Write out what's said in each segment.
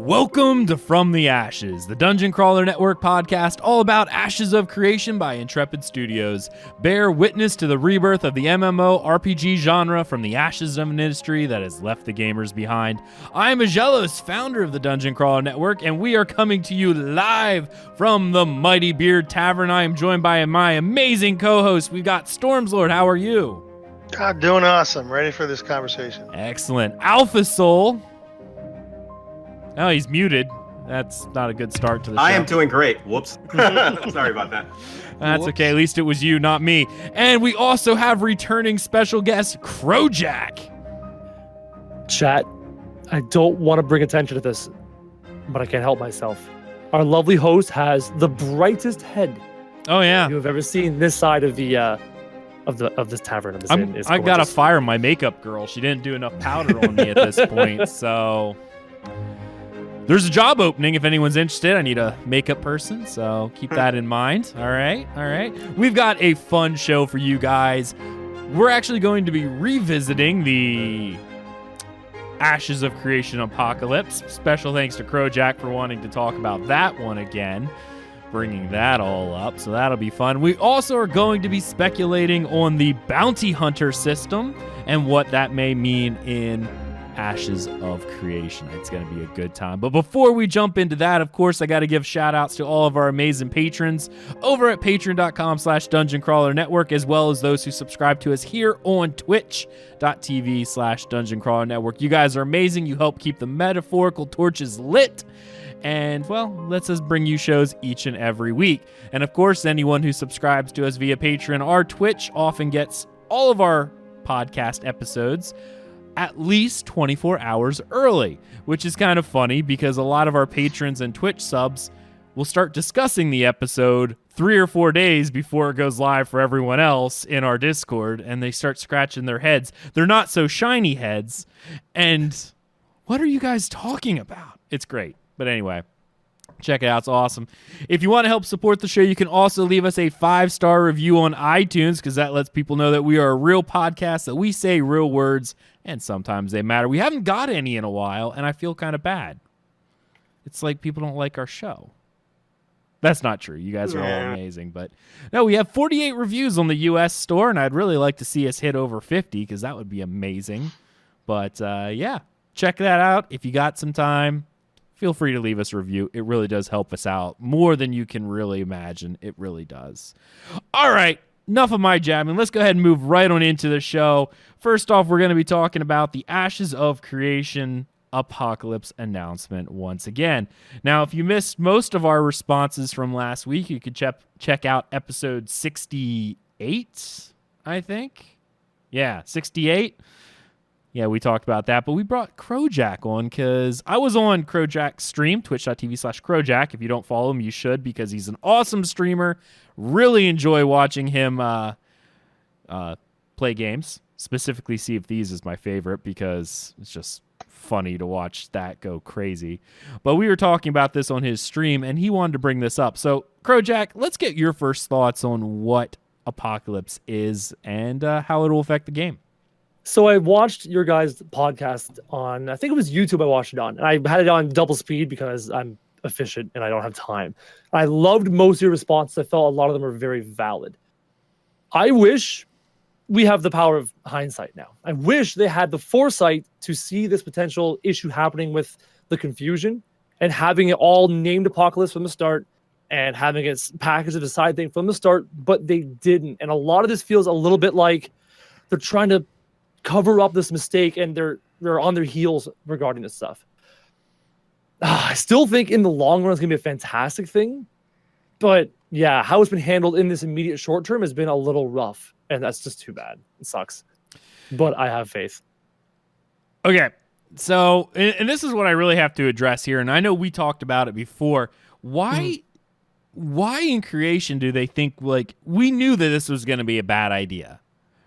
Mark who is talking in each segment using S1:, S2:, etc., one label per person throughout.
S1: Welcome to From the Ashes, the Dungeon Crawler Network podcast all about Ashes of Creation by Intrepid Studios. Bear witness to the rebirth of the MMORPG genre from the ashes of an industry that has left the gamers behind. I am Aggelos, founder of the Dungeon Crawler Network, and we are coming to you live from the Mighty Beard Tavern. I am joined by my amazing co-host. We've got Stormslord. How are you?
S2: God, doing awesome. Ready for this conversation.
S1: Excellent. Alpha Soul. Oh, he's muted. That's not a good start to the show.
S3: I am doing great. Whoops. Sorry about that.
S1: That's
S2: Whoops.
S1: okay. At least it was you, not me. And we also have returning special guest, Crowjack.
S4: Chat, I don't want to bring attention to this, but I can't help myself. Our lovely host has the brightest head
S1: Oh, yeah.
S4: you have ever seen this side of the of this tavern. Of this inn. It's
S1: I gotta
S4: gorgeous.
S1: fire my makeup girl. She didn't do enough powder on me at this point, so... There's a job opening if anyone's interested. I need a makeup person, so keep that in mind. All right. We've got a fun show for you guys. We're actually going to be revisiting the Ashes of Creation Apocalypse. Special thanks to Crowjack for wanting to talk about that one again, bringing that all up, so that'll be fun. We also are going to be speculating on the Bounty Hunter system and what that may mean in Ashes of Creation. It's going to be a good time. But before we jump into that, of course, I got to give shout outs to all of our amazing patrons over at patreon.com/Dungeon Crawler Network, as well as those who subscribe to us here on twitch.tv/Dungeon Crawler Network. You guys are amazing. You help keep the metaphorical torches lit. And, well, lets us bring you shows each and every week. And, of course, anyone who subscribes to us via Patreon, our Twitch often gets all of our podcast episodes at least 24 hours early, which is kind of funny because a lot of our patrons and Twitch subs will start discussing the episode 3 or 4 days before it goes live for everyone else in our Discord, and they start scratching their heads. They're not so shiny heads, and what are you guys talking about? It's great. But anyway, check it out. It's awesome. If you want to help support the show, you can also leave us a 5-star review on iTunes, because that lets people know that we are a real podcast, that we say real words, and sometimes they matter. We haven't got any in a while, and I feel kind of bad. It's like people don't like our show. That's not true. You guys are all amazing. But no, we have 48 reviews on the U.S. store, and I'd really like to see us hit over 50, because that would be amazing. But yeah, check that out. If you got some time, feel free to leave us a review. It really does help us out more than you can really imagine. It really does. All right. Enough of my jabbing. Let's go ahead and move right on into the show. First off, we're going to be talking about the Ashes of Creation Apocalypse announcement once again. Now, if you missed most of our responses from last week, you could check out episode 68, I think. Yeah, 68. Yeah, we talked about that, but we brought Crowjack on because I was on Crowjack's stream, twitch.tv/Crowjack. If you don't follow him, you should, because he's an awesome streamer. Really enjoy watching him play games. Specifically, Sea of Thieves is my favorite because it's just funny to watch that go crazy. But we were talking about this on his stream, and he wanted to bring this up. So, Crowjack, let's get your first thoughts on what Apocalypse is and how it will affect the game.
S4: So I watched your guys' podcast on, I think it was YouTube I watched it on, and I had it on double speed because I'm efficient and I don't have time. I loved most of your responses. I felt a lot of them were very valid. I wish we have the power of hindsight now. I wish they had the foresight to see this potential issue happening with the confusion and having it all named Apocalypse from the start and having it packaged as a side thing from the start, but they didn't. And a lot of this feels a little bit like they're trying to cover up this mistake, and they're on their heels regarding this stuff. I still think in the long run it's going to be a fantastic thing, but yeah, how it's been handled in this immediate short term has been a little rough, and that's just too bad. It sucks, but I have faith.
S1: Okay, so, and this is what I really have to address here, and I know we talked about it before. Why in creation do they think, like, we knew that this was going to be a bad idea,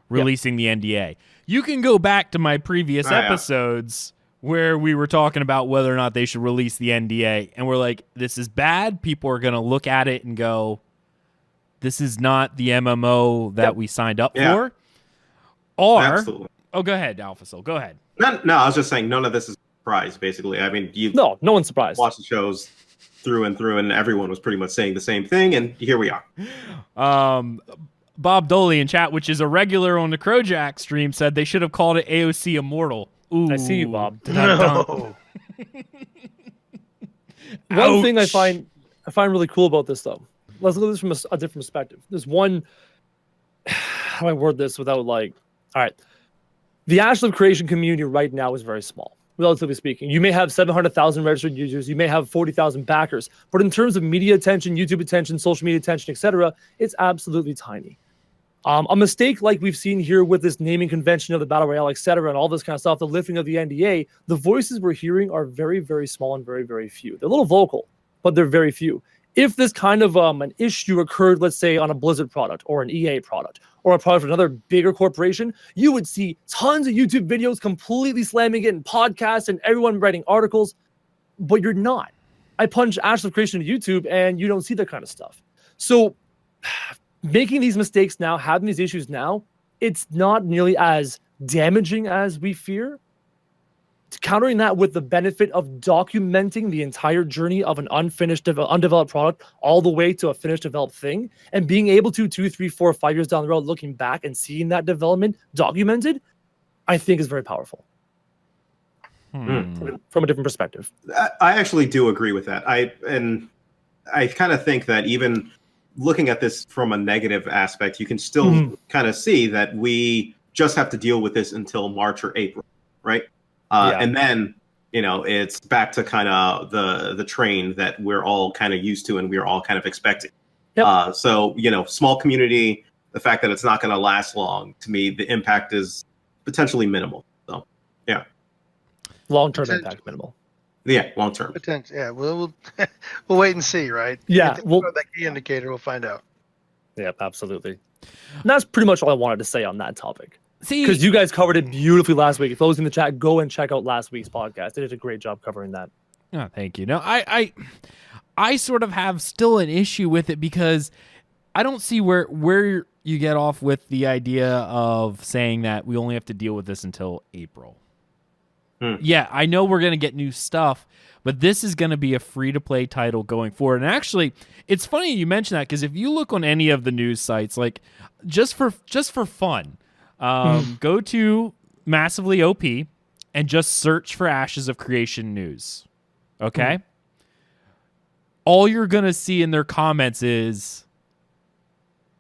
S1: releasing the NDA? You can go back to my previous episodes where we were talking about whether or not they should release the NDA, and we're like, this is bad. People are going to look at it and go, this is not the MMO that we signed up for. Or,
S3: Absolutely.
S1: oh, go ahead, Alpha Soul. Go ahead.
S3: No, I was just saying none of this is surprised, basically. I mean, you
S4: No one's surprised.
S3: watch the shows through and through, and everyone was pretty much saying the same thing, and here we are.
S1: Bob Doley in chat, which is a regular on the Crojack stream, said they should have called it AOC Immortal. Ooh.
S4: I see you, Bob.
S2: No.
S4: One thing I find really cool about this, though, let's look at this from a different perspective. There's one. How do I word this without like? All right, the Ashes of Creation community right now is very small, relatively speaking. You may have 700,000 registered users, you may have 40,000 backers, but in terms of media attention, YouTube attention, social media attention, etc., it's absolutely tiny. A mistake like we've seen here with this naming convention of the Battle Royale, etc., and all this kind of stuff, the lifting of the NDA, the voices we're hearing are very, very small and very, very few. They're a little vocal, but they're very few. If this kind of an issue occurred, let's say, on a Blizzard product or an EA product or a product of another bigger corporation, you would see tons of YouTube videos completely slamming it and podcasts and everyone writing articles, but you're not. I punch Ashes of Creation to YouTube and you don't see that kind of stuff. So making these mistakes now, having these issues now, it's not nearly as damaging as we fear. Countering that with the benefit of documenting the entire journey of an undeveloped product all the way to a finished developed thing, and being able to 2, 3, 4, 5 years down the road, looking back and seeing that development documented, I think is very powerful. From a different perspective.
S3: I actually do agree with that. I kind of think that even looking at this from a negative aspect, you can still kind of see that we just have to deal with this until March or April, right? And then, it's back to kind of the train that we're all kind of used to and we're all kind of expecting. Yep. So, small community, the fact that it's not going to last long, to me, the impact is potentially minimal. So, yeah.
S4: Long-term impact minimal.
S3: Yeah, long-term.
S2: Potential. Yeah, we'll wait and see, right?
S4: Yeah.
S2: That key indicator, we'll find out.
S4: Yep, absolutely. And that's pretty much all I wanted to say on that topic.
S1: See,
S4: because you guys covered it beautifully last week. If those in the chat, go and check out last week's podcast. They did a great job covering that.
S1: Oh, thank you. No, I sort of have still an issue with it because I don't see where you get off with the idea of saying that we only have to deal with this until April. Yeah, I know we're going to get new stuff, but this is going to be a free-to-play title going forward. And actually, it's funny you mention that because if you look on any of the news sites, like just for fun, go to Massively OP and just search for Ashes of Creation news. Okay? All you're going to see in their comments is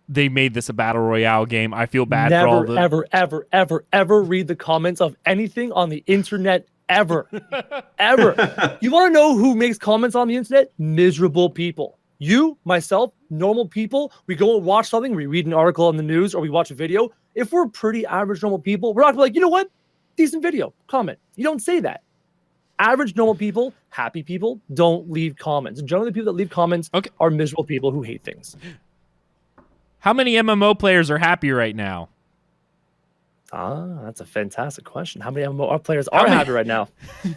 S1: they made this a battle royale game. I feel bad for all the... ever read the comments of anything on the internet ever. Ever. You want to know who makes comments on the internet? Miserable people. You, myself, normal people, we go and watch something, we read an article on the news, or we watch a video. If we're pretty average normal people, we're not gonna be like, you know what? Decent video. Comment. You don't say that. Average normal people, happy people, don't leave comments. And generally the people that leave comments are miserable people who hate things. How many MMO players are happy right now? That's a fantastic question. How many MMO players are happy right now?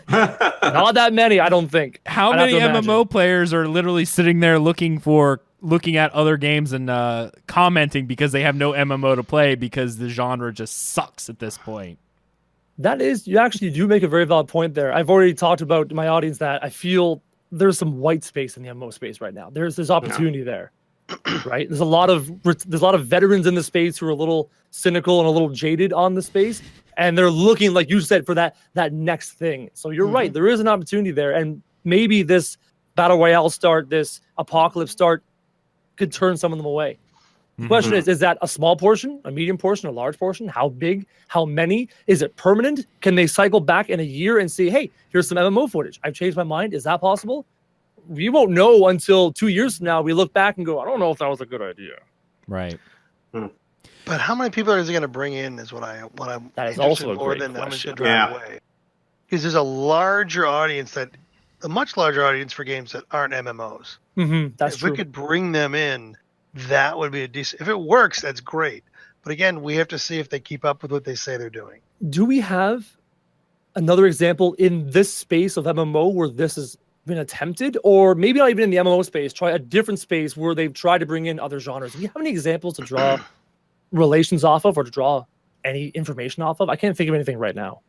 S1: Not that many, I don't think. How many MMO players are literally sitting there looking at other games and commenting because they have no MMO to play because the genre just sucks at this point? You actually do make a very valid point there. I've already talked about to my audience that I feel there's some white space in the MMO space right now. There's opportunity there. Right, there's a lot of veterans in the space who are a little cynical and a little jaded on the space, and they're looking, like you said, for that next thing. So you're right, there is an opportunity there, and maybe this battle royale start, this apocalypse start, could turn some of them away. The question is that a small portion, a medium portion, a large portion? How big? How many? Is it permanent? Can they cycle back in a year and say, hey, here's some MMO footage, I've changed my mind? Is that possible? We won't know until 2 years from now. We look back and go, I don't know if that was a good idea. Right.
S2: But how many people is he going to bring in? Is what I'm.
S4: That is also a great question.
S2: How much to drive away? Because there's a much larger audience for games that aren't MMOs.
S4: That's true.
S2: If we could bring them in, that would be a decent. If it works, that's great. But again, we have to see if they keep up with what they say they're doing.
S4: Do we have another example in this space of MMO where this is been attempted, or maybe not even in the MMO space, try a different space where they've tried to bring in other genres? Do you have any examples to draw relations off of or to draw any information off of? I can't think of anything right now.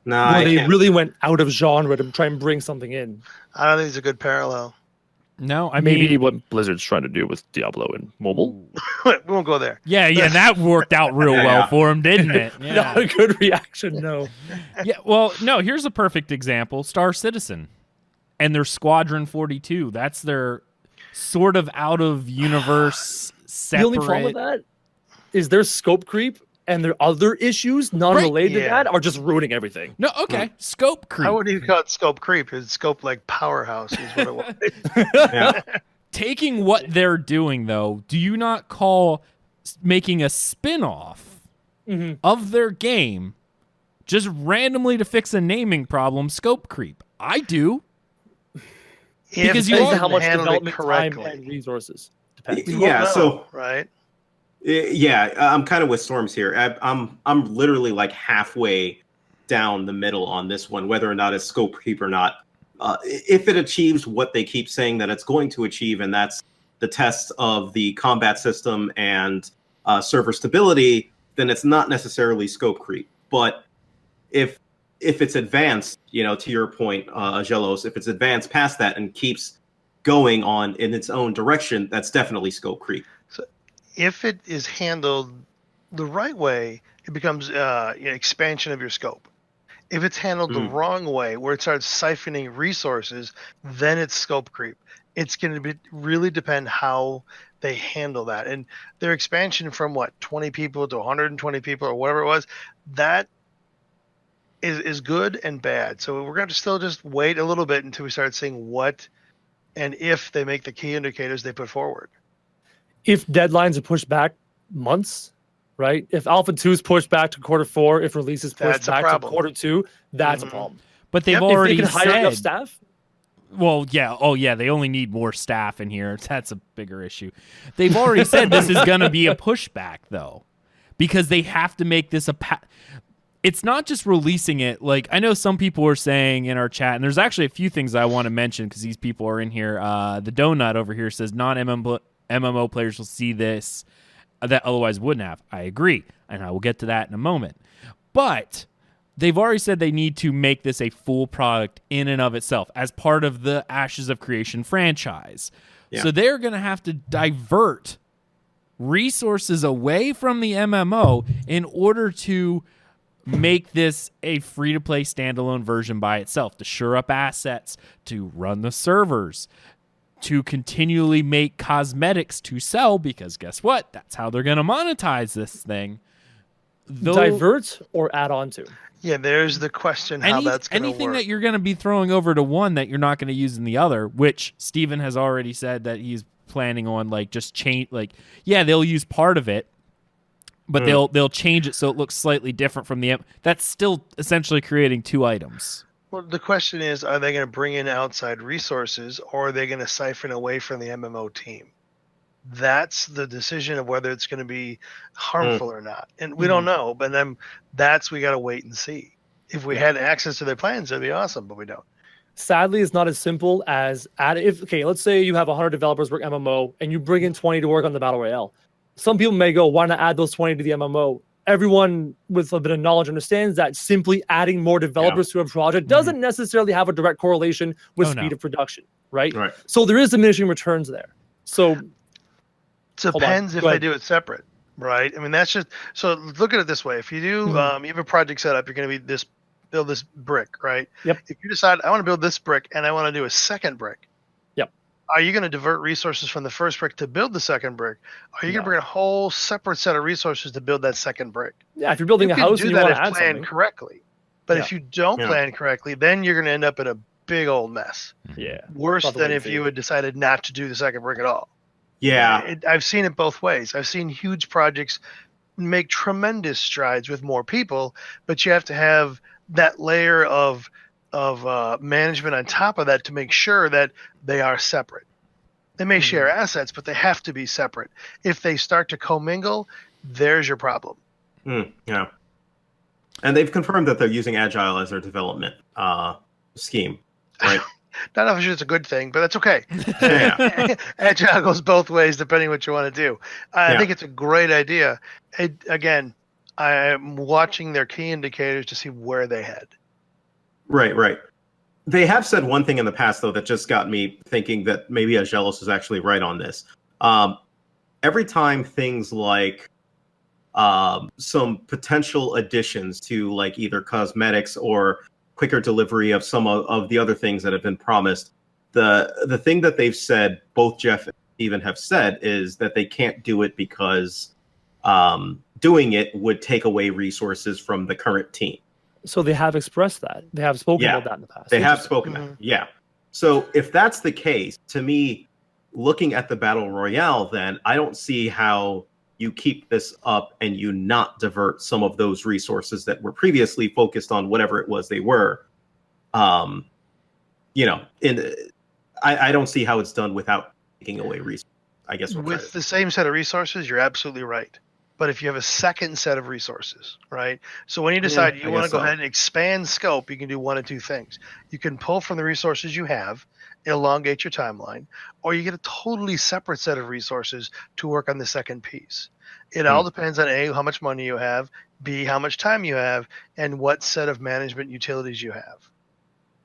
S3: No,
S4: Where
S3: I
S4: they
S3: can't.
S4: really went out of genre to try and bring something in.
S2: I don't think it's a good parallel.
S1: No, I
S4: Maybe
S1: mean,
S4: what Blizzard's trying to do with Diablo and mobile.
S2: We won't go there.
S1: yeah, that worked out real well
S3: Yeah.
S1: for him, didn't it?
S4: Not
S1: Yeah.
S4: a good reaction, no.
S1: Yeah, well, no, here's a perfect example. Star Citizen and their Squadron 42. That's their sort of out of universe separate.
S4: The only problem with that is there's scope creep and their other issues non-related to
S2: yeah.
S4: that are just ruining everything.
S1: No, okay. Scope creep.
S2: I wouldn't even call it scope creep. It's scope like powerhouse is what it was.
S3: Yeah.
S1: Taking what they're doing, though, do you not call making a spin-off of their game just randomly to fix a naming problem scope creep? I do. Because you
S4: Depends
S1: are
S4: on how much
S2: handled it
S4: development time
S2: correctly.
S4: and resources. Depends.
S3: Yeah,
S2: Well, no,
S3: so
S2: right.
S3: yeah, I'm kind of with Storms here. I'm literally like halfway down the middle on this one, whether or not it's scope creep or not. If it achieves what they keep saying that it's going to achieve, and that's the test of the combat system and server stability, then it's not necessarily scope creep. But if it's advanced, to your point, Aggelos, if it's advanced past that and keeps going on in its own direction, that's definitely scope creep.
S2: So if it is handled the right way, it becomes expansion of your scope. If it's handled the wrong way, where it starts siphoning resources, then it's scope creep. It's going to really depend how they handle that. And their expansion from 20 people to 120 people or whatever it was, that is good and bad. So we're going to still just wait a little bit until we start seeing what and if they make the key indicators they put forward.
S4: If deadlines are pushed back months, right? If Alpha 2 is pushed back to quarter 4, if release is pushed
S2: That's a
S4: back to
S2: problem.
S4: quarter 2, that's a problem.
S1: But they've
S2: Yep.
S1: already
S4: If they can hire enough
S1: said.
S4: staff,
S1: Well, yeah. Oh, yeah. They only need more staff in here. That's a bigger issue. They've already said this is going to be a pushback, though, because they have to make this it's not just releasing it. Like, I know some people are saying in our chat, and there's actually a few things I want to mention because these people are in here. The Donut over here says non-MMO players will see this that otherwise wouldn't have. I agree, and I will get to that in a moment. But they've already said they need to make this a full product in and of itself as part of the Ashes of Creation franchise.
S3: Yeah.
S1: So they're going to have to divert resources away from the MMO in order to make this a free-to-play standalone version by itself, to shore up assets, to run the servers, to continually make cosmetics to sell, because guess what? That's how they're going to monetize this thing.
S4: divert or add on to.
S2: Yeah, there's the question how that's going to work.
S1: Anything that you're going to be throwing over to one that you're not going to use in the other, which Steven has already said that he's planning on, just change, they'll use part of it, but they'll change it so it looks slightly different from the. That's still essentially creating two items.
S2: Well, the question is, are they going to bring in outside resources, or are they going to siphon away from the MMO team? That's the decision of whether it's going to be harmful or not, and we don't know. But then we got to wait and see. If we had access to their plans, that'd be awesome, but we don't.
S4: Sadly, it's not as simple as let's say you have 100 developers work MMO and you bring in 20 to work on the Battle Royale. Some people may go, why not add those 20 to the MMO? Everyone with a bit of knowledge understands that simply adding more developers to a project doesn't necessarily have a direct correlation with speed of production, right? So there is diminishing returns there. So
S2: depends if they do it separate, right? I mean, that's just, so look at it this way. If you do, you have a project set up, you're going to be build this brick, right?
S4: Yep.
S2: If you decide, I want to build this brick and I want to do a second brick, are you going to divert resources from the first brick to build the second brick? Or are you going to bring a whole separate set of resources to build that second brick?
S4: Yeah, if you're building a house and you want to add
S2: plan
S4: something
S2: correctly. But if you don't plan correctly, then you're going to end up in a big old mess.
S4: Yeah.
S2: Worse than if you had decided not to do the second brick at all.
S3: Yeah.
S2: I've seen it both ways. I've seen huge projects make tremendous strides with more people, but you have to have that layer of management on top of that to make sure that they are separate. They may share assets, but they have to be separate. If they start to commingle, there's your problem.
S3: Yeah. And they've confirmed that they're using Agile as their development scheme, right?
S2: Not sure it's a good thing, but that's okay.
S3: Yeah.
S2: Agile goes both ways depending what you want to do. I think it's a great idea. Again, I'm watching their key indicators to see where they head.
S3: Right. They have said one thing in the past, though, that just got me thinking that maybe Aggelos is actually right on this. Every time things like some potential additions to like either cosmetics or quicker delivery of some of the other things that have been promised, the thing that they've said, both Jeff and Steven have said, is that they can't do it because doing it would take away resources from the current team.
S4: So they have expressed that. They have spoken about that in the past.
S3: They have spoken that. Yeah. So if that's the case, to me, looking at the Battle Royale, then I don't see how you keep this up and you not divert some of those resources that were previously focused on whatever it was they were. I don't see how it's done without taking away resources. I guess
S2: with the same set of resources, you're absolutely right. But if you have a second set of resources, right? So when you decide you want to go ahead and expand scope, you can do one of two things. You can pull from the resources you have, elongate your timeline, or you get a totally separate set of resources to work on the second piece. It all depends on A, how much money you have, B, how much time you have, and what set of management utilities you have.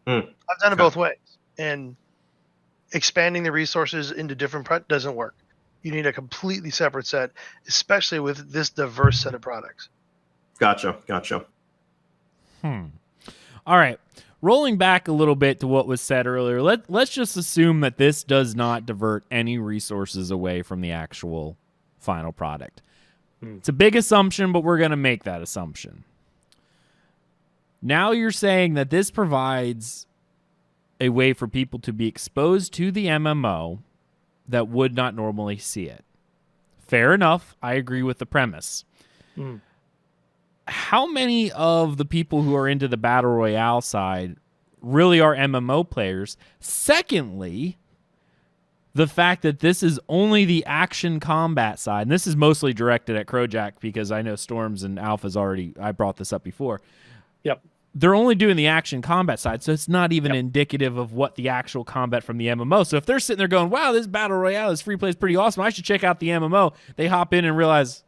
S2: I've done it both ways. And expanding the resources into different doesn't work. You need a completely separate set, especially with this diverse set of products.
S3: Gotcha.
S1: All right. Rolling back a little bit to what was said earlier, let's just assume that this does not divert any resources away from the actual final product. It's a big assumption, but we're going to make that assumption. Now you're saying that this provides a way for people to be exposed to the MMO that would not normally see it. Fair enough. I agree with the premise. How many of the people who are into the Battle Royale side really are MMO players? Secondly, the fact that this is only the action combat side, and this is mostly directed at Crojack because I know Storms and Alpha's I brought this up before.
S4: Yep.
S1: They're only doing the action combat side, so it's not even indicative of what the actual combat from the MMO. So if they're sitting there going, wow, this Battle Royale, this free play is pretty awesome, I should check out the MMO, they hop in and realize,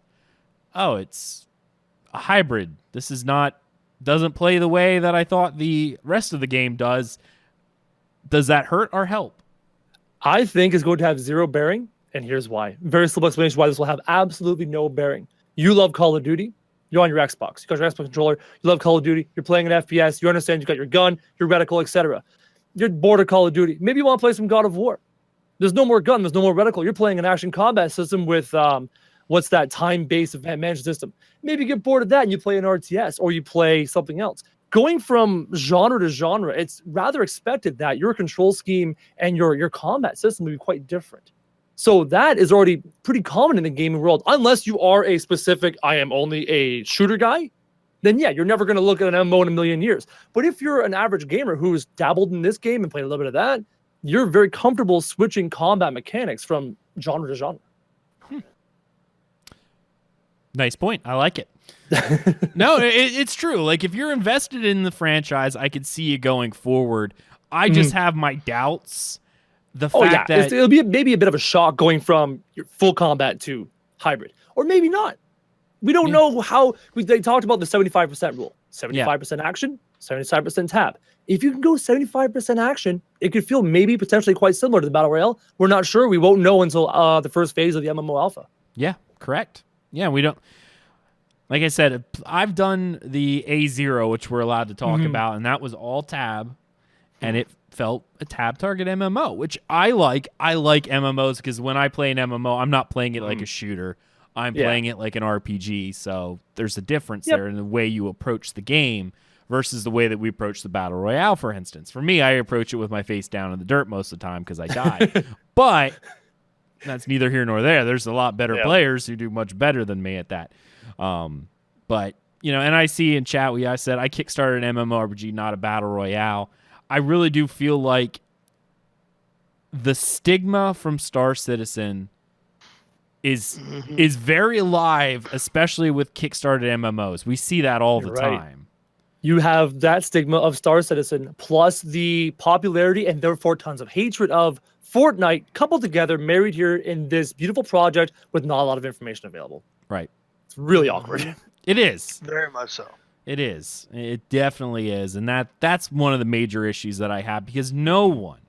S1: oh, it's a hybrid. This doesn't play the way that I thought the rest of the game does. Does that hurt or help?
S4: I think it's going to have zero bearing, and here's why. Very simple explanation why this will have absolutely no bearing. You love Call of Duty. You're on your Xbox. You got your Xbox controller. You love Call of Duty. You're playing an FPS. You understand you got your gun, your reticle, etc. You're bored of Call of Duty. Maybe you want to play some God of War. There's no more gun. There's no more reticle. You're playing an action combat system with what's that time-based event management system. Maybe you get bored of that and you play an RTS or you play something else. Going from genre to genre, it's rather expected that your control scheme and your combat system will be quite different. So that is already pretty common in the gaming world, unless you are a specific, I am only a shooter guy, then yeah, you're never going to look at an MMO in a million years. But if you're an average gamer who's dabbled in this game and played a little bit of that, you're very comfortable switching combat mechanics from genre to genre.
S1: Nice point. I like it. No, it's true. Like, if you're invested in the franchise, I could see you going forward. I just have my doubts. The fact that
S4: it'll be maybe a bit of a shock going from your full combat to hybrid, or maybe not. We don't know how. They talked about the 75% rule: 75% action, 75% tab. If you can go 75% action, it could feel maybe potentially quite similar to the Battle Royale. We're not sure. We won't know until the first phase of the MMO Alpha.
S1: Yeah, correct. Yeah, we don't. Like I said, I've done the A0, which we're allowed to talk about, and that was all tab, and it felt a tab target MMO, which I like. I like MMOs because when I play an MMO, I'm not playing it like a shooter. I'm playing it like an RPG. So there's a difference there in the way you approach the game versus the way that we approach the Battle Royale, for instance. For me, I approach it with my face down in the dirt most of the time because I die. But that's neither here nor there. There's a lot better players who do much better than me at that. But, you know, and I see in chat, I said I kickstarted an MMORPG, not a Battle Royale. I really do feel like the stigma from Star Citizen is very alive, especially with kickstarted MMOs. We see that all the time.
S4: You have that stigma of Star Citizen plus the popularity and therefore tons of hatred of Fortnite coupled together, married here in this beautiful project with not a lot of information available.
S1: Right.
S4: It's really awkward.
S1: It is.
S2: Very much so.
S1: It is. It definitely is. And that's one of the major issues that I have, because no one,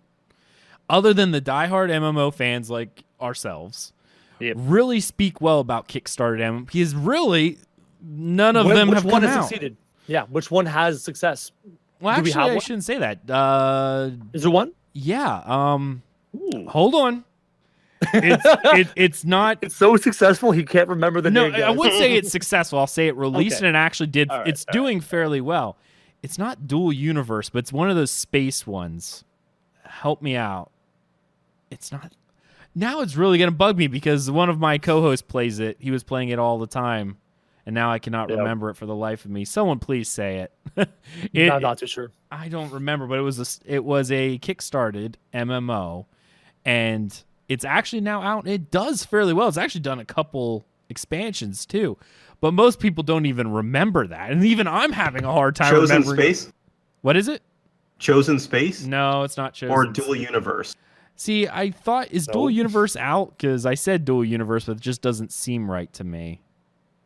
S1: other than the diehard MMO fans like ourselves, really speak well about Kickstarted MMO, because really none of them have come out.
S4: Which one has succeeded? Yeah, which one has success?
S1: Well,
S4: Do we
S1: actually,
S4: have
S1: I
S4: one?
S1: shouldn't say that.
S4: Is there one?
S1: Yeah.
S4: Ooh.
S1: Hold on. It's not.
S4: It's so successful he can't remember the name.
S1: No, I wouldn't say it's successful. I'll say it released
S4: Okay.
S1: and it actually did.
S4: All right,
S1: It's doing fairly well. It's not Dual Universe, but it's one of those space ones. Help me out. It's not. Now it's really going to bug me because one of my co-hosts plays it. He was playing it all the time, and now I cannot remember it for the life of me. Someone please say it.
S4: I'm not too sure.
S1: I don't remember, but it was a kickstarted MMO, and it's actually now out. It does fairly well. It's actually done a couple expansions too, but most people don't even remember that, and even I'm having a hard time
S3: Chosen
S1: remembering.
S3: Space?
S1: What is it?
S3: Chosen Space?
S1: No, it's not Chosen.
S3: Or Dual Universe?
S1: See, I thought, is Dual Universe out? Because I said Dual Universe, but it just doesn't seem right to me.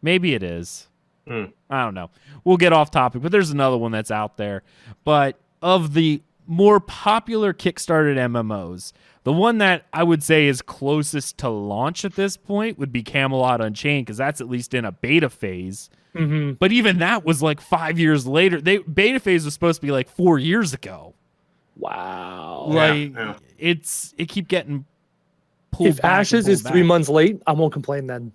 S1: Maybe it is. I don't know. We'll get off topic, but there's another one that's out there. But of the more popular Kickstarted MMOs, the one that I would say is closest to launch at this point would be Camelot Unchained, because that's at least in a beta phase.
S4: Mm-hmm.
S1: But even that was like 5 years later. Beta phase was supposed to be like 4 years ago.
S4: Wow.
S1: Like
S3: Yeah.
S1: it keep getting pulled
S4: If
S1: back and
S4: Ashes
S1: pulled
S4: is
S1: back.
S4: 3 months late, I won't complain then.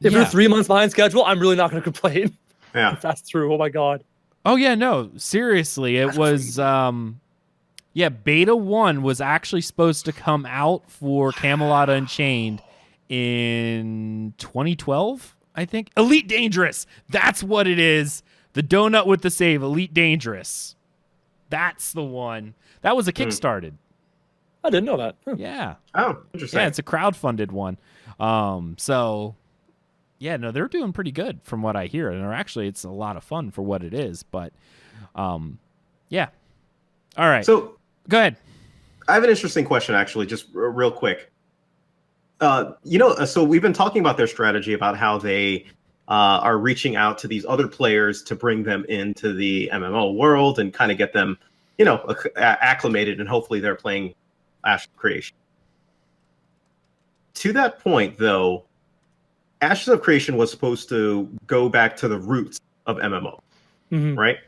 S4: If
S1: Yeah.
S4: you're 3 months behind schedule, I'm really not going to complain.
S3: Yeah.
S4: If that's true. Oh my god.
S1: Oh yeah, no, seriously, it was beta 1 was actually supposed to come out for Camelot Unchained in 2012, I think. Elite Dangerous. That's what it is. The donut with the save, Elite Dangerous. That's the one. That was a kickstarted.
S4: I didn't know that.
S1: Yeah.
S3: Oh, interesting.
S1: Yeah, it's a crowdfunded one. So yeah, no, they're doing pretty good from what I hear. And actually it's a lot of fun for what it is, but yeah. All right.
S3: So
S1: go ahead.
S3: I have an interesting question, actually, just real quick. So we've been talking about their strategy, about how they are reaching out to these other players to bring them into the MMO world and kind of get them, acclimated, and hopefully they're playing Ashes of Creation. To that point, though, Ashes of Creation was supposed to go back to the roots of MMO, right?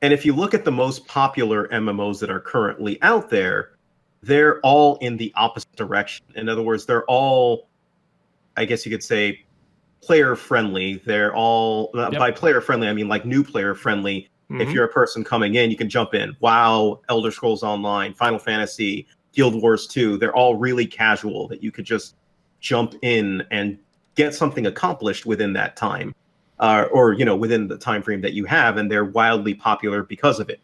S3: And if you look at the most popular MMOs that are currently out there, they're all in the opposite direction. In other words, they're all, I guess you could say, player friendly. They're all, by player friendly, I mean like new player friendly. If you're a person coming in, you can jump in. WoW, Elder Scrolls Online, Final Fantasy, Guild Wars 2, they're all really casual that you could just jump in and get something accomplished within that time. Or within the time frame that you have, and they're wildly popular because of it.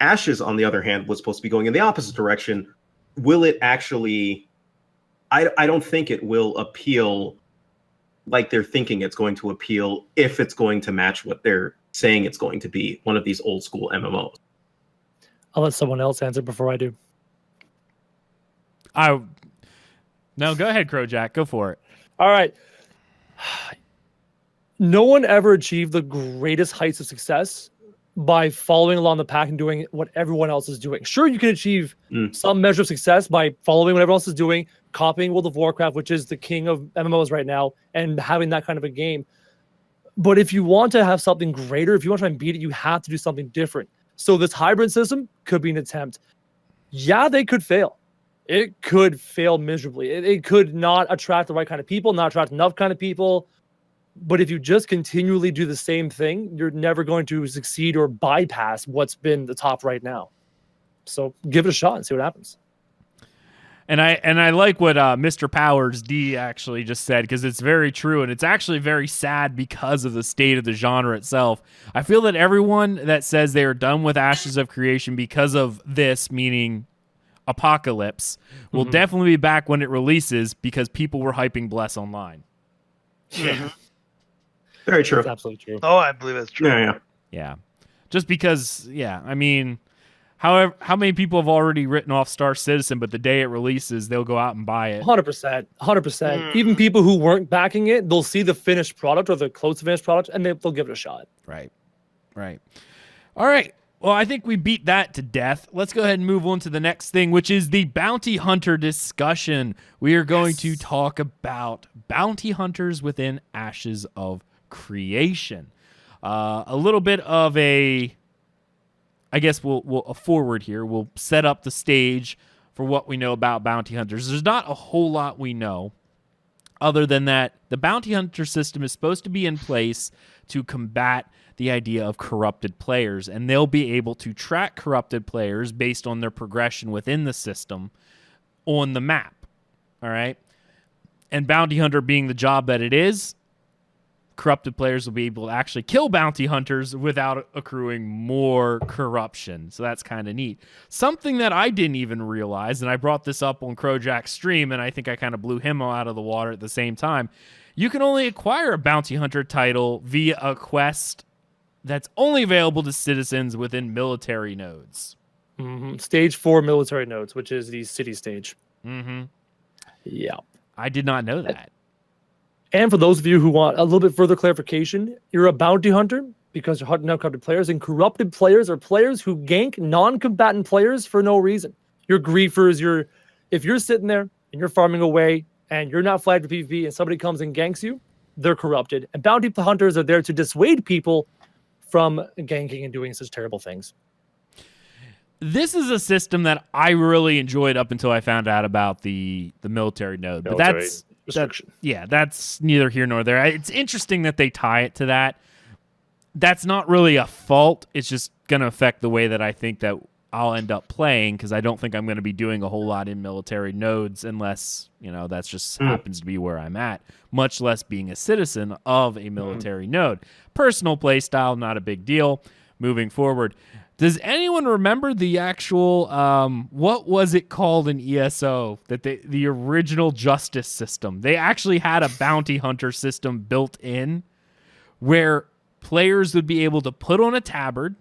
S3: Ashes, on the other hand, was supposed to be going in the opposite direction. Will it actually? I don't think it will appeal like they're thinking it's going to appeal, if it's going to match what they're saying it's going to be, one of these old school MMOs.
S4: I'll let someone else answer before I do.
S1: No, go ahead, Crowjack. Go for it.
S4: All right. No one ever achieved the greatest heights of success by following along the pack and doing what everyone else is doing. Sure, you can achieve some measure of success by following what everyone else is doing, copying World of Warcraft, which is the king of MMOs right now, and having that kind of a game. But if you want to have something greater, if you want to try and beat it, you have to do something different. So this hybrid system could be an attempt. Yeah, they could fail. It could fail miserably. It could not attract the right kind of people, not attract enough kind of people. But if you just continually do the same thing, you're never going to succeed or bypass what's been the top right now. So give it a shot and see what happens.
S1: And I like what Mr. Powers D actually just said, because it's very true, and it's actually very sad because of the state of the genre itself. I feel that everyone that says they are done with Ashes of Creation because of this, meaning Apocalypse, will definitely be back when it releases, because people were hyping Bless Online.
S2: Yeah.
S3: Very true.
S4: That's absolutely true.
S2: Oh, I believe that's true.
S3: Yeah.
S1: Yeah. Just because, I mean, However, how many people have already written off Star Citizen, but the day it releases, they'll go out and buy it?
S4: 100%. Even people who weren't backing it, they'll see the finished product or the close to finished product, and they'll give it a shot.
S1: Right. All right. Well, I think we beat that to death. Let's go ahead and move on to the next thing, which is the bounty hunter discussion. We are going to talk about bounty hunters within Ashes of Creation. A little bit of a... I guess we'll a forward here. We'll set up the stage for what we know about bounty hunters. There's not a whole lot we know other than that the bounty hunter system is supposed to be in place to combat the idea of corrupted players, and they'll be able to track corrupted players based on their progression within the system on the map. All right? And bounty hunter being the job that it is, corrupted players will be able to actually kill bounty hunters without accruing more corruption. So that's kind of neat. Something that I didn't even realize, and I brought this up on Crojack's stream, and I think I kind of blew him out of the water at the same time. You can only acquire a bounty hunter title via a quest that's only available to citizens within military nodes.
S4: Stage 4 military nodes, which is the city stage. Yeah.
S1: I did not know that.
S4: And for those of you who want a little bit further clarification, you're a bounty hunter because you're hunting out corrupted players, and corrupted players are players who gank non-combatant players for no reason. You're griefers. If you're sitting there and you're farming away and you're not flagged for PvP and somebody comes and ganks you, they're corrupted. And bounty hunters are there to dissuade people from ganking and doing such terrible things.
S1: This is a system that I really enjoyed up until I found out about the military node. But that's neither here nor there. It's interesting that they tie it to that. That's not really a fault. It's just going to affect the way that I think that I'll end up playing, because I don't think I'm going to be doing a whole lot in military nodes unless, that's just happens to be where I'm at, much less being a citizen of a military node. Personal play style, not a big deal. Moving forward. Does anyone remember the actual, what was it called in ESO, that the original justice system? They actually had a bounty hunter system built in where players would be able to put on a tabard,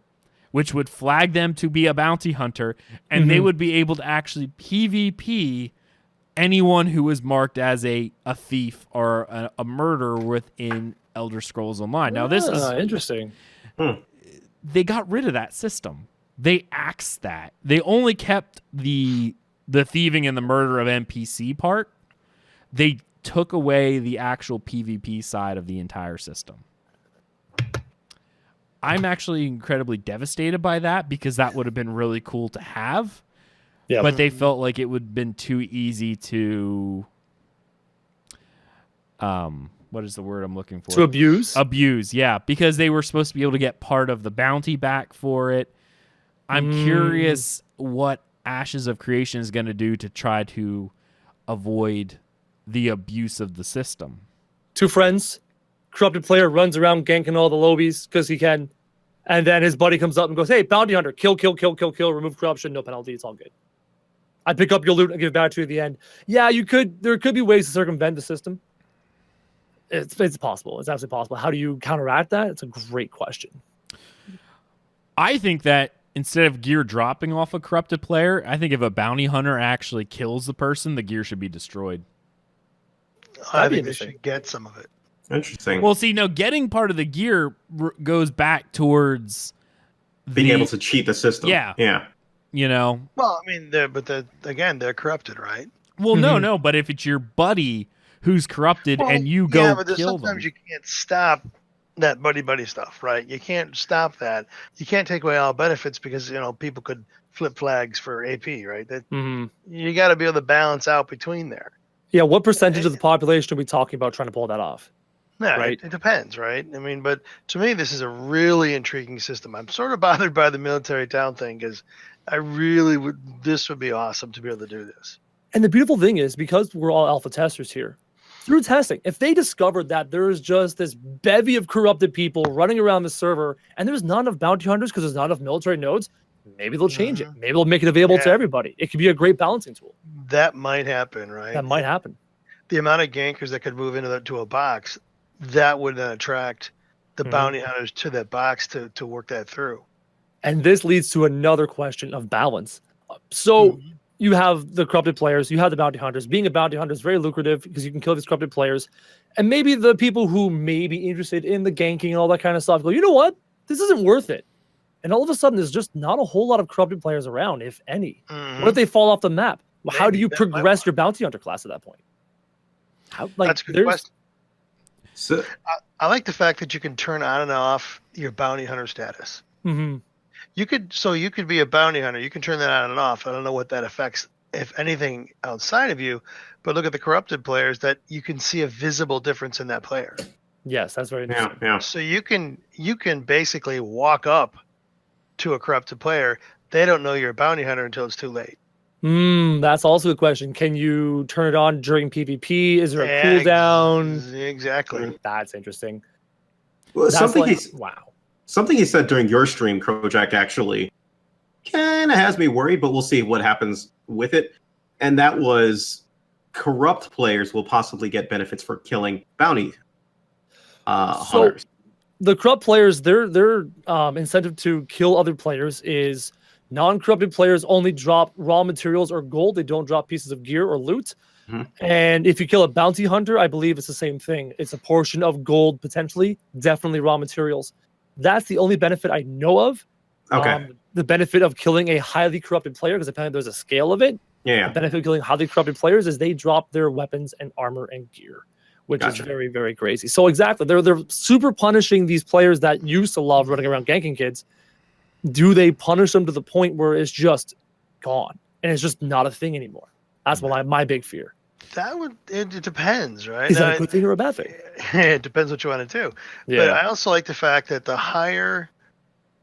S1: which would flag them to be a bounty hunter, and they would be able to actually PvP anyone who was marked as a thief or a murderer within Elder Scrolls Online. Now, this is
S4: interesting.
S1: They got rid of that system. They axed that. They only kept the thieving and the murder of NPC part. They took away the actual PvP side of the entire system. I'm actually incredibly devastated by that, because that would have been really cool to have. Yeah. But they felt like it would have been too easy to what is the word I'm looking for?
S4: To abuse?
S1: Abuse, yeah. Because they were supposed to be able to get part of the bounty back for it. I'm curious what Ashes of Creation is going to do to try to avoid the abuse of the system.
S4: Two friends. Corrupted player runs around ganking all the lobbies because he can. And then his buddy comes up and goes, hey, bounty hunter, kill, remove corruption, no penalty, it's all good. I pick up your loot and give it back to you at the end. Yeah, there could be ways to circumvent the system. It's possible. It's absolutely possible. How do you counteract that? It's a great question.
S1: I think that instead of gear dropping off a corrupted player, I think if a bounty hunter actually kills the person, the gear should be destroyed.
S2: I think they should get some of it.
S3: Interesting.
S1: Well, see, no, getting part of the gear goes back towards
S3: being able to cheat the system.
S1: Yeah.
S2: Well, I mean, they're corrupted, right?
S1: Well, no, but if it's your buddy who's corrupted and you go kill them.
S2: Sometimes you can't stop that buddy stuff, right? You can't stop that. You can't take away all benefits because, people could flip flags for AP, right? You got to be able to balance out between there.
S4: Yeah, what percentage of the population are we talking about trying to pull that off?
S2: Yeah,
S4: right?
S2: It depends, right? I mean, but to me, this is a really intriguing system. I'm sort of bothered by the military town thing because this would be awesome to be able to do this.
S4: And the beautiful thing is, because we're all alpha testers here, through testing, if they discovered that there's just this bevy of corrupted people running around the server and there's not enough bounty hunters because there's not enough military nodes, maybe they'll change it. Maybe they'll make it available to everybody. It could be a great balancing tool.
S2: That might happen, right?
S4: That might happen.
S2: The amount of gankers that could move into a box, that would attract the bounty hunters to that box to work that through.
S4: And this leads to another question of balance. So you have the corrupted players, you have the bounty hunters. Being a bounty hunter is very lucrative because you can kill these corrupted players. And maybe the people who may be interested in the ganking and all that kind of stuff go, you know what? This isn't worth it. And all of a sudden, there's just not a whole lot of corrupted players around, if any. What if they fall off the map? Well, how do you progress your bounty hunter class at that point?
S2: That's a good question. So, I like the fact that you can turn on and off your bounty hunter status. You could be a bounty hunter. You can turn that on and off. I don't know what that affects, if anything, outside of you. But look at the corrupted players, that you can see a visible difference in that player.
S4: Yes, that's very interesting.
S3: Yeah.
S2: So you can basically walk up to a corrupted player. They don't know you're a bounty hunter until it's too late.
S4: That's also a question. Can you turn it on during PvP? Is there a cooldown?
S2: Exactly.
S4: That's interesting.
S3: Well,
S4: wow.
S3: Something he said during your stream, Kojak, actually kind of has me worried, but we'll see what happens with it. And that was corrupt players will possibly get benefits for killing bounty hunters.
S4: The corrupt players, their incentive to kill other players is non-corrupted players only drop raw materials or gold. They don't drop pieces of gear or loot. And if you kill a bounty hunter, I believe it's the same thing. It's a portion of gold, potentially, definitely raw materials. That's the only benefit I know of.
S3: Okay.
S4: The benefit of killing a highly corrupted player, because apparently there's a scale of it.
S3: Yeah.
S4: The benefit of killing highly corrupted players is they drop their weapons and armor and gear, which is very, very crazy. So exactly, they're super punishing these players that used to love running around ganking kids. Do they punish them to the point where it's just gone and it's just not a thing anymore? That's my big fear.
S2: It depends, right?
S4: Is that a good thing or a bad thing?
S2: It depends what you want to do.
S4: Yeah.
S2: But I also like the fact that the higher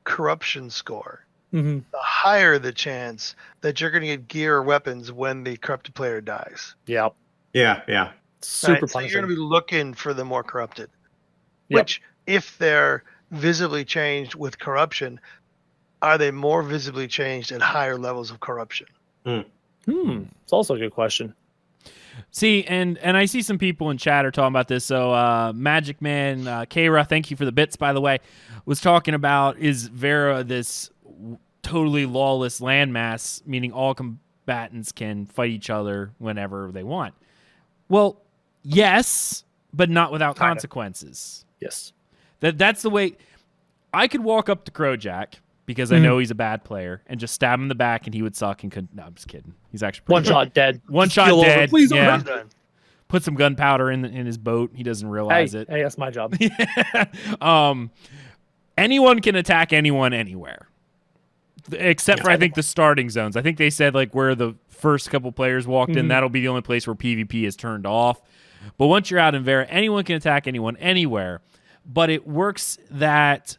S2: corruption score, the higher the chance that you're going to get gear or weapons when the corrupted player dies.
S4: Yeah.
S2: So
S4: Super punishing.
S2: you're going to be looking for the more corrupted, which if they're visibly changed with corruption, are they more visibly changed at higher levels of corruption?
S4: It's also a good question.
S1: See, and I see some people in chat are talking about this. So Magic Man, Kara, thank you for the bits, by the way, was talking about, is Vera this totally lawless landmass, meaning all combatants can fight each other whenever they want? Well, yes, but not without consequences.
S4: Yes.
S1: That's the way. I could walk up to Kojak, because I know he's a bad player, and just stab him in the back and he would suck and couldn't. No, I'm just kidding. He's actually
S4: one shot dead.
S1: One shot dead.
S4: Please
S1: yeah. Put some gunpowder in his boat. He doesn't realize it.
S4: Hey, that's my job.
S1: Anyone can attack anyone anywhere, except for I think the starting zones. I think they said like where the first couple players walked in, that'll be the only place where PvP is turned off. But once you're out in Vera, anyone can attack anyone anywhere. But it works that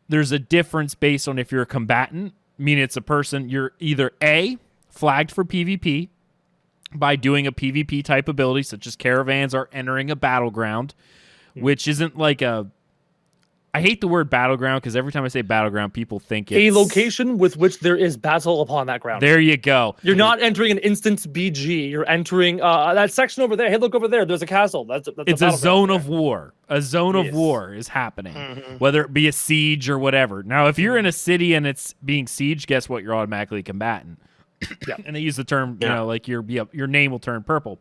S1: there's a difference based on if you're a combatant, meaning it's a person, you're either A, flagged for PvP by doing a PvP type ability, such as caravans are entering a battleground, which isn't like a... I hate the word battleground because every time I say battleground, people think it's...
S4: a location with which there is battle upon that ground.
S1: There you go.
S4: You're not entering an instance BG. You're entering that section over there. Hey, look over there. There's a castle.
S1: It's a zone of war. A zone of war is happening, whether it be a siege or whatever. Now, if you're in a city and it's being sieged, guess what? You're automatically a combatant. And they use the term, you know, like your name will turn purple.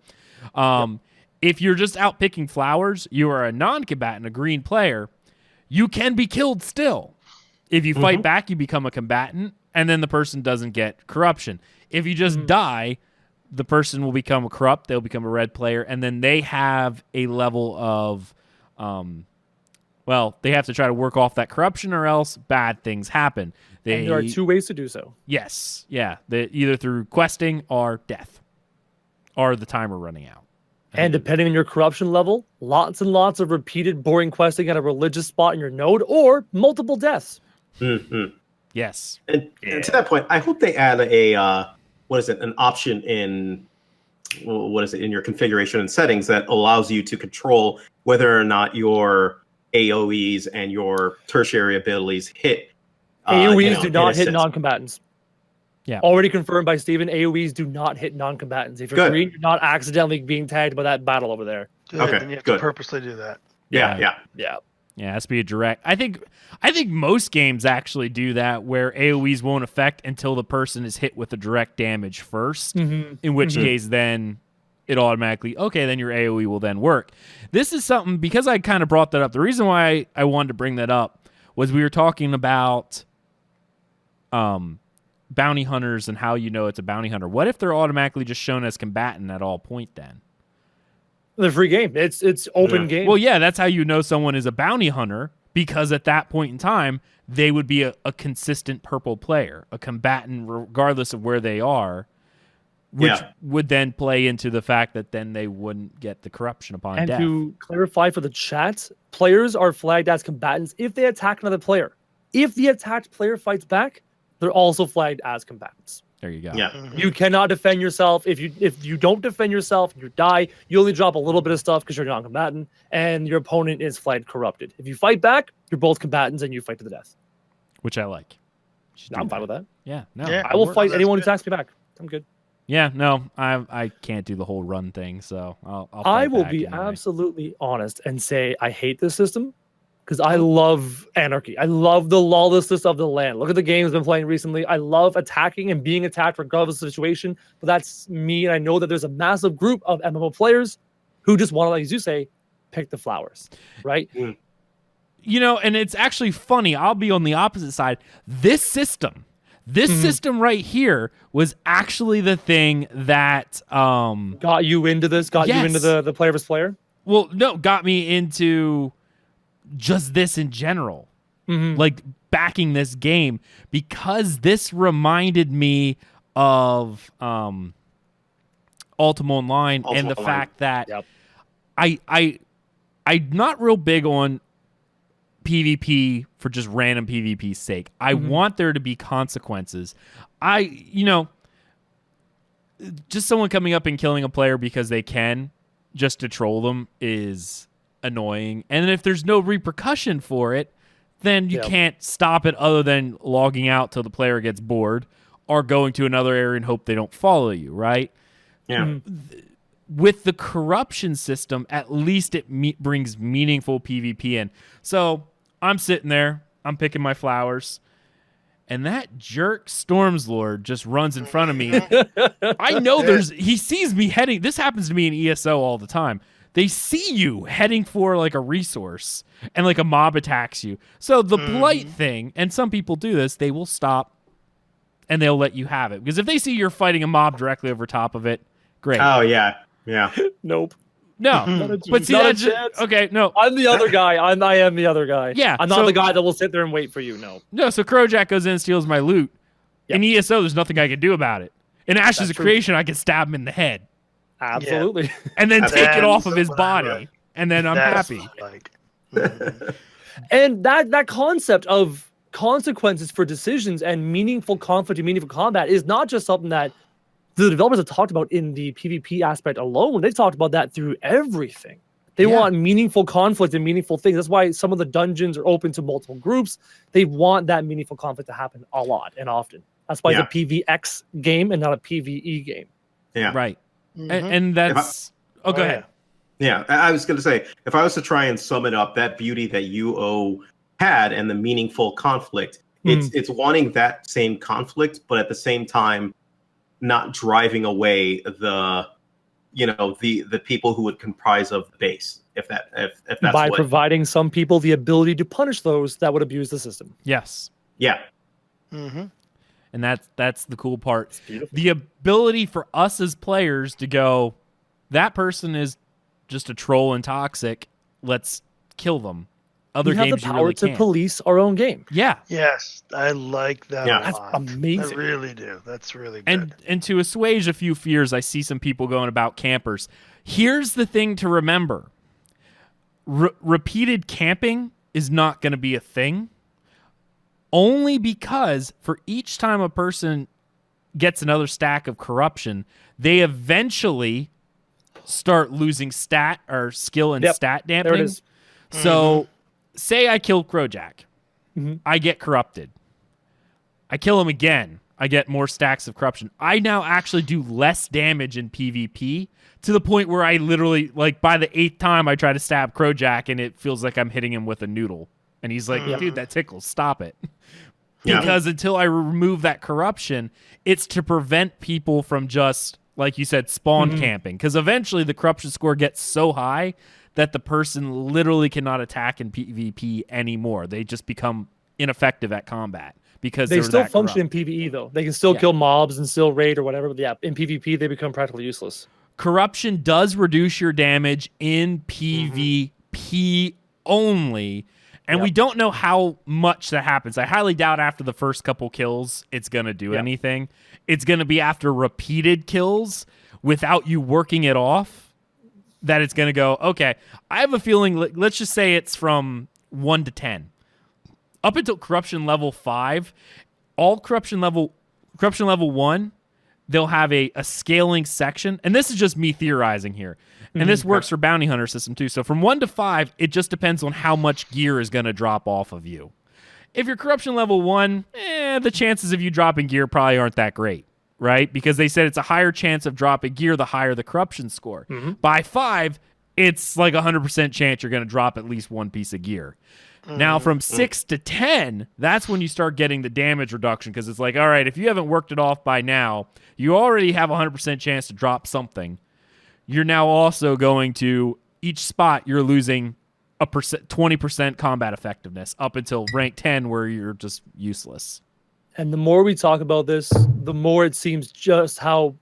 S1: If you're just out picking flowers, you are a non-combatant, a green player. You can be killed still. If you fight back, you become a combatant, and then the person doesn't get corruption. If you just die, the person will become a corrupt, they'll become a red player, and then they have a level of, they have to try to work off that corruption or else bad things happen.
S4: And there are two ways to do so.
S1: Yes, yeah. Either through questing or death, or the timer running out.
S4: And depending on your corruption level, lots and lots of repeated boring questing at a religious spot in your node, or multiple deaths.
S1: Yes.
S3: And to that point, I hope they add an option in your configuration and settings that allows you to control whether or not your AoEs and your tertiary abilities hit.
S4: AoEs do not hit non-combatants.
S1: Yeah.
S4: Already confirmed by Steven, AoEs do not hit non-combatants. If you're green, you're not accidentally being tagged by that battle over there.
S2: Good. Okay, then you have to purposely do that.
S3: Yeah.
S1: Yeah, it has to be a direct. I think most games actually do that, where AoEs won't affect until the person is hit with a direct damage first. In which case, then it automatically, okay, then your AoE will then work. This is something, because I kind of brought that up. The reason why I wanted to bring that up was we were talking about bounty hunters and how you know it's a bounty hunter. What if they're automatically just shown as combatant at all point then?
S4: The free game. It's open game.
S1: Well, yeah, that's how you know someone is a bounty hunter, because at that point in time, they would be a consistent purple player, a combatant regardless of where they are, which would then play into the fact that then they wouldn't get the corruption upon death.
S4: And to clarify for the chat, players are flagged as combatants if they attack another player. If the attacked player fights back, they're also flagged as combatants.
S1: There you go.
S3: Yeah.
S4: You cannot defend yourself. If you don't defend yourself, you die. You only drop a little bit of stuff because you're non-combatant, and your opponent is flagged corrupted. If you fight back, you're both combatants and you fight to the death.
S1: Which I like.
S4: I'm fine with that.
S1: Yeah. No.
S2: Yeah.
S4: I will fight
S2: That's
S4: anyone who
S2: good.
S4: attacks me back. I'm good.
S1: Yeah. No. I can't do the whole run thing, so I'll
S4: I
S1: fight
S4: will
S1: back
S4: be
S1: anyway.
S4: absolutely honest and say I hate this system because I love anarchy. I love the lawlessness of the land. Look at the games I've been playing recently. I love attacking and being attacked regardless of the situation. But that's me, and I know that there's a massive group of MMO players who just want to, like as you say, pick the flowers, right?
S1: You know, and it's actually funny. I'll be on the opposite side. This system right here was actually the thing that
S4: Got you into this? Got you into the player versus player?
S1: well, no, got me into just this in general. Like backing this game, because this reminded me of Ultima Online and the
S3: Online.
S1: fact that
S4: Yep.
S1: I'm not real big on PvP for just random PvP's sake. I want there to be consequences. Just someone coming up and killing a player because they can, just to troll them, is annoying. And if there's no repercussion for it, then you can't stop it other than logging out till the player gets bored or going to another area and hope they don't follow you, right?
S3: Yeah.
S1: With the corruption system, at least it brings meaningful PvP in. So I'm sitting there, I'm picking my flowers, and that jerk Stormslord just runs in front of me. I know he sees me heading. This happens to me in ESO all the time. They see you heading for like a resource and like a mob attacks you. So the blight thing, and some people do this, they will stop and they'll let you have it. Because if they see you're fighting a mob directly over top of it, great.
S3: Oh yeah. Yeah.
S4: Nope.
S1: No, but see,
S4: Not a
S1: that's
S4: chance.
S1: okay. No,
S4: I'm the other guy. I am the other guy.
S1: Yeah,
S4: I'm not
S1: so-
S4: the guy that will sit there and wait for you. No.
S1: So Crowjack goes in and steals my loot.
S4: Yep.
S1: In ESO, there's nothing I can do about it. In Ashes
S4: That's
S1: of
S4: true.
S1: Creation, I can stab him in the head
S4: Absolutely.
S1: and then take it off of his
S2: That's
S1: body,
S2: right.
S1: and then I'm
S2: That's
S1: happy.
S2: Like,
S4: And that concept of consequences for decisions and meaningful conflict and meaningful combat is not just something that the developers have talked about in the PvP aspect alone. They've talked about that through everything. They
S1: Yeah.
S4: want meaningful conflict and meaningful things. That's why some of the dungeons are open to multiple groups. They want that meaningful conflict to happen a lot and often. That's why
S3: Yeah.
S4: it's a PvX game and not a PvE game.
S3: Yeah.
S1: Right.
S2: mhm.
S1: And that's... Oh, go
S2: Oh,
S1: ahead.
S3: Yeah, I was going to say, if I was to try and sum it up, that beauty that UO had and the meaningful conflict, it's wanting that same conflict, but at the same time, not driving away the people who would comprise of the base, if that's
S4: By
S3: what.
S4: providing some people the ability to punish those that would abuse the system.
S1: Yes.
S3: Yeah,
S2: Mhm.
S1: And that's the cool part.
S4: It's beautiful.
S1: The ability for us as players to go, that person is just a troll and toxic. Let's kill them. Other
S4: We have
S1: games
S4: the
S1: you
S4: power
S1: really
S4: to
S1: can't.
S4: police our own game.
S1: Yeah.
S2: Yes, I like that
S3: Yeah.
S2: a
S4: That's
S2: lot.
S4: amazing.
S2: I really do. That's really good.
S1: And to assuage a few fears, I see some people going about campers. Here's the thing to remember. Repeated camping is not going to be a thing. Only because for each time a person gets another stack of corruption, they eventually start losing stat or skill and
S4: Yep.
S1: stat
S4: There it
S1: dampening.
S4: is.
S1: So say I kill Crowjack.
S4: Mhm.
S1: I get corrupted. I kill him again. I get more stacks of corruption. I now actually do less damage in PvP to the point where I literally, like, by the 8th time I try to stab Crowjack and it feels like I'm hitting him with a noodle. And he's like, dude, that tickles. Stop it. Because until I remove that corruption, it's to prevent people from just, like you said, spawn camping. Because eventually the corruption score gets so high that the person literally cannot attack in PvP anymore. They just become ineffective at combat. Because
S4: they still function
S1: corrupt.
S4: in PvE though. They can still kill mobs and still raid or whatever. But yeah, in PvP they become practically useless.
S1: Corruption does reduce your damage in PvP only, and we don't know how much that happens. I highly doubt after the first couple kills it's going to do anything. It's going to be after repeated kills without you working it off that it's going to go, okay, I have a feeling, let's just say it's from 1 to 10. Up until corruption level 5, all corruption level 1, they'll have a scaling section. And this is just me theorizing here. And this works for bounty hunter system too. So from 1 to 5, it just depends on how much gear is going to drop off of you. If you're corruption level 1, the chances of you dropping gear probably aren't that great, right? Because they said it's a higher chance of dropping gear the higher the corruption score. By 5, it's like 100% chance you're going to drop at least one piece of gear. Now, from 6 to 10, that's when you start getting the damage reduction, because it's like, all right, if you haven't worked it off by now, you already have a 100% chance to drop something. You're now also going to, each spot, you're losing 20% combat effectiveness up until rank 10, where you're just useless.
S4: And the more we talk about this, the more it seems just how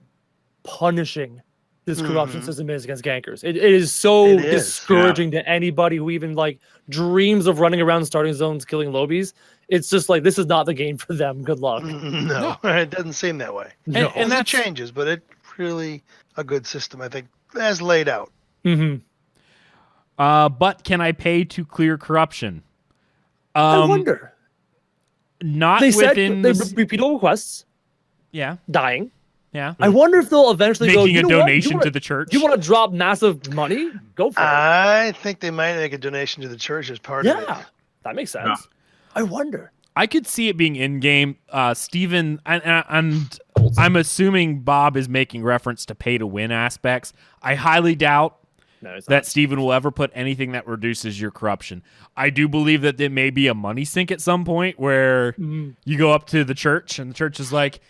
S4: punishing this corruption system is against gankers. It is so discouraging to anybody who even like dreams of running around starting zones killing lobies. It's just like, this is not the game for them. Good luck.
S2: No, it doesn't seem that way. And that changes, but it's really a good system, I think, as laid out.
S1: But can I pay to clear corruption?
S4: I wonder.
S1: Not
S4: they
S1: within...
S4: Said they repeatable requests.
S1: Yeah.
S4: Dying.
S1: Yeah.
S4: I wonder if they'll eventually
S1: making a donation to the church.
S4: You want to drop massive money? Go for it.
S2: I think they might make a donation to the church as part of it.
S4: Yeah, that makes sense. Yeah. I wonder.
S1: I could see it being in game. Steven, and I'm assuming Bob is making reference to pay to win aspects. I highly doubt that Steven will ever put anything that reduces your corruption. I do believe that there may be a money sink at some point where you go up to the church and the church is like,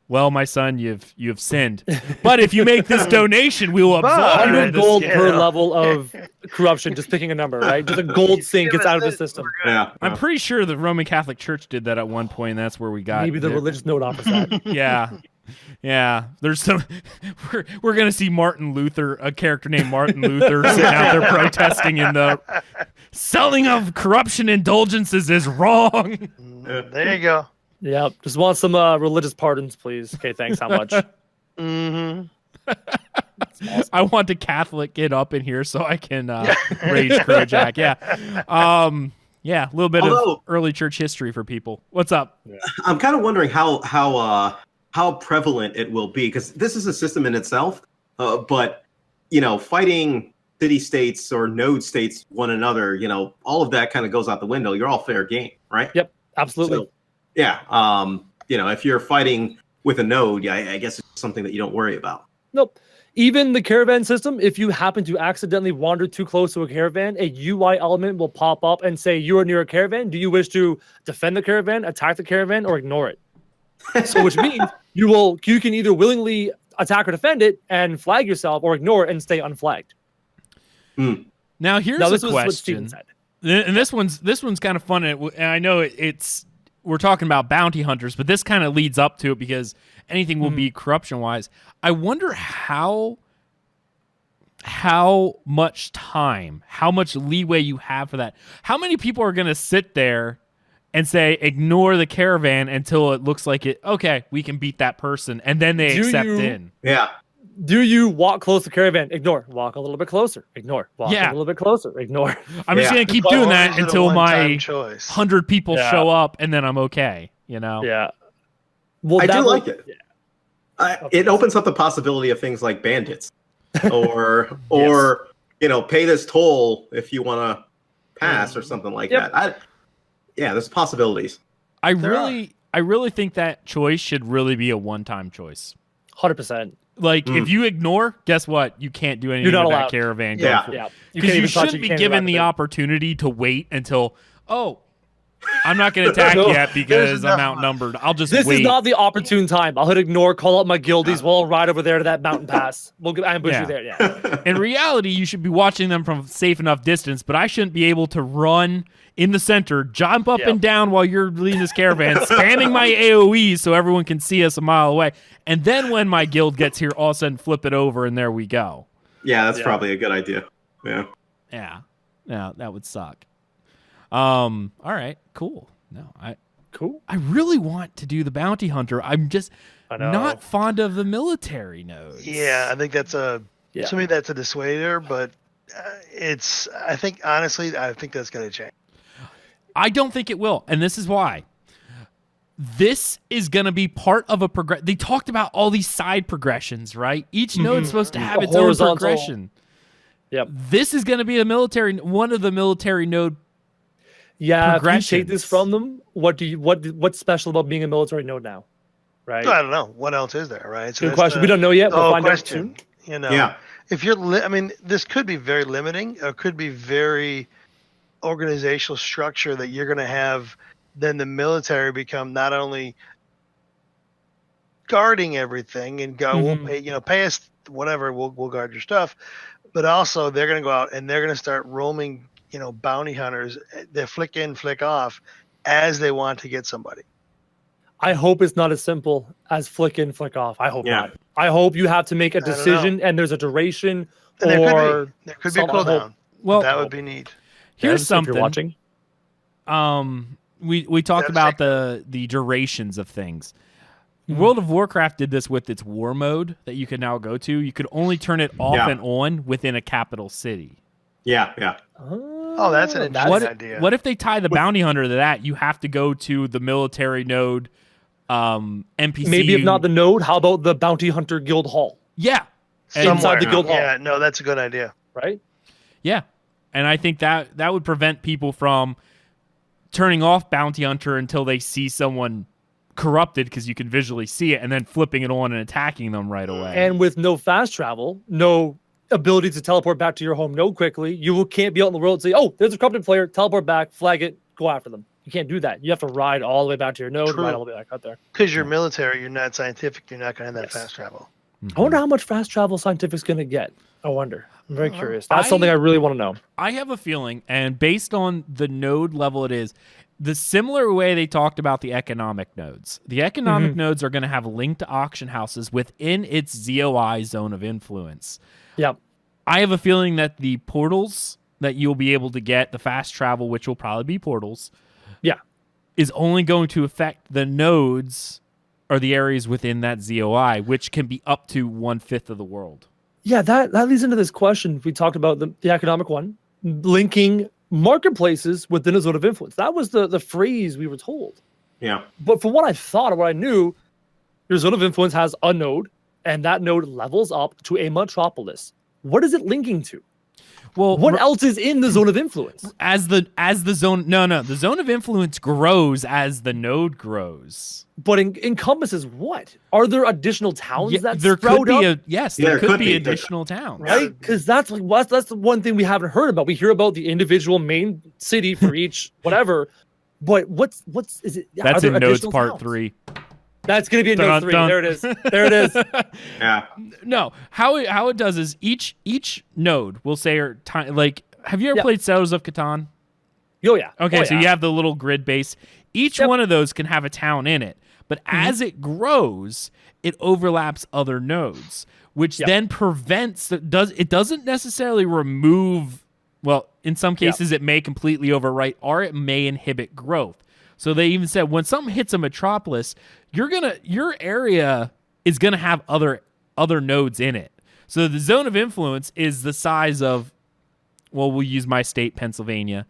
S1: well, my son, you've sinned. But if you make this donation, we will absolve
S4: 100 gold per level of corruption, just picking a number, right? Just a gold sink gets out of the system.
S3: Yeah.
S1: I'm pretty sure the Roman Catholic Church did that at one point, and that's where we got
S4: maybe the religious note offers that.
S1: Yeah. There's some we're gonna see Martin Luther, a character named Martin Luther, sitting out there protesting in the selling of corruption indulgences is wrong.
S2: There you go.
S4: Yeah, just want some religious pardons, please. Okay, thanks. How much?
S1: Awesome. I want the Catholic kid up in here so I can rage Crowjack. Yeah. A little bit of early church history for people. What's up?
S3: I'm kind of wondering how prevalent it will be, because this is a system in itself, but fighting city-states or node states one another, all of that kind of goes out the window. You're all fair game, right?
S4: Yep, absolutely.
S3: So, if you're fighting with a node, I guess it's something that you don't worry about.
S4: Nope. Even the caravan system, if you happen to accidentally wander too close to a caravan, a UI element will pop up and say, you are near a caravan. Do you wish to defend the caravan, attack the caravan, or ignore it? So which means you can either willingly attack or defend it and flag yourself, or ignore it and stay unflagged.
S1: Now here's a question. And this one's kind of fun, and I know we're talking about bounty hunters, but this kind of leads up to it because anything will be corruption-wise. I wonder how much time, how much leeway you have for that. How many people are going to sit there and say, ignore the caravan until it looks like okay, we can beat that person, and then they accept in.
S3: Yeah.
S4: Do you walk close to caravan? Ignore. Walk a little bit closer. Ignore. Walk a little bit closer. Ignore.
S1: I'm just going to keep doing that until my 100 people show up, and then I'm okay,
S4: Yeah. Well,
S3: I do like it. Yeah. It opens up the possibility of things like bandits or pay this toll if you want to pass or something like that. There's possibilities.
S1: I I really think that choice should really be a one-time choice.
S4: 100%.
S1: Like, if you ignore, guess what? You can't do anything
S4: You're not
S1: with
S4: allowed.
S1: that caravan.
S3: Yeah.
S4: Yeah.
S1: Because you shouldn't be given the opportunity to wait until, I'm not going to attack yet because I'm outnumbered. I'll just wait.
S4: This is not the opportune time. I'll hit ignore, call out my guildies. We'll ride over there to that mountain pass. We'll ambush you there. Yeah.
S1: In reality, you should be watching them from safe enough distance, but I shouldn't be able to run in the center, jump up and down while you're leading this caravan, spamming my AoEs so everyone can see us a mile away. And then when my guild gets here, all of a sudden flip it over and there we go.
S3: Yeah, that's probably a good idea. Yeah.
S1: Yeah. Yeah, that would suck. All right, cool. No, I really want to do the bounty hunter. I'm just not fond of the military nodes.
S2: Yeah, I think that's to me that's a dissuader, but I think honestly that's going to change.
S1: I don't think it will, and this is why. This is going to be part of a progress. They talked about all these side progressions, right? Each node's supposed to have its own progression.
S4: Yep.
S1: This is going to be one of the military node.
S4: Yeah, if you take this from them, what's special about being a military node now? Right?
S2: I don't know. What else is there, right?
S4: So good question. We don't know yet. We'll find out soon.
S2: If you're, this could be very limiting, or could be very organizational structure that you're going to have. Then the military become not only guarding everything and go, we'll pay us whatever, we'll guard your stuff, but also they're going to go out and they're going to start roaming, bounty hunters. They flick in, flick off as they want to get somebody.
S4: I hope it's not as simple as flick in, flick off. I hope not. I hope you have to make a decision and there's a duration,
S2: and
S4: or
S2: there could be a cooldown. Well, that would be neat.
S1: Here's something.
S4: If you're
S1: watching. We talked about the durations of things. World of Warcraft did this with its war mode that you can now go to. You could only turn it off and on within a capital city.
S3: Yeah.
S2: Oh, that's an interesting idea.
S1: What if they tie the bounty hunter to that? You have to go to the military node NPC.
S4: Maybe if not the node, how about the bounty hunter guild hall?
S1: Yeah.
S4: Inside the guild hall.
S2: Yeah, no, that's a good idea.
S4: Right?
S1: Yeah. And I think that would prevent people from turning off bounty hunter until they see someone corrupted, because you can visually see it, and then flipping it on and attacking them right away.
S4: And with no fast travel, no ability to teleport back to your home node quickly, you can't be out in the world and say, oh, there's a corrupted player, teleport back, flag it, go after them. You can't do that. You have to ride all the way back to your node, ride all the way back out there.
S2: Because you're military, you're not scientific, you're not going to have that fast travel.
S4: I wonder how much fast travel Scientific's going to get. I wonder. I'm very curious. That's something I really want to know.
S1: I have a feeling, and based on the node level it is, the similar way they talked about the economic nodes. The economic nodes are going to have linked auction houses within its ZOI zone of influence.
S4: Yep.
S1: I have a feeling that the portals that you'll be able to get, the fast travel, which will probably be portals, is only going to affect the nodes or the areas within that ZOI, which can be up to 1/5 of the world.
S4: Yeah, that leads into this question. We talked about the economic one, linking marketplaces within a zone of influence. That was the phrase we were told.
S3: Yeah.
S4: But from what I thought or what I knew, your zone of influence has a node, and that node levels up to a metropolis. What is it linking to? Well, what else is in the zone of influence?
S1: As the zone, the zone of influence grows as the node grows.
S4: But encompasses what? Are there additional towns that
S1: there
S4: sprout
S1: could be
S4: up?
S1: there could be additional towns,
S4: right? Because that's the one thing we haven't heard about. We hear about the individual main city for each whatever, but what's is it?
S1: That's in Nodes Part 3.
S4: That's gonna be in Node 3. There it is. There it is.
S3: Yeah.
S1: No, how it does is each node will say like. Have you ever played Settlers of Catan?
S4: Oh yeah.
S1: Okay, so you have the little grid base. Each one of those can have a town in it. But as it grows, it overlaps other nodes, which then prevents it doesn't necessarily remove, well, in some cases it may completely overwrite, or it may inhibit growth. So they even said when something hits a metropolis, your area is gonna have other nodes in it. So the zone of influence is the size of, well, we'll use my state, Pennsylvania.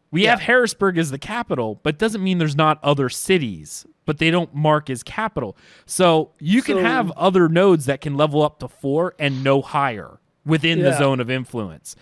S1: We have Harrisburg as the capital, but doesn't mean there's not other cities, but they don't mark as capital. So you can have other nodes that can level up to 4 and no higher within the zone of influence.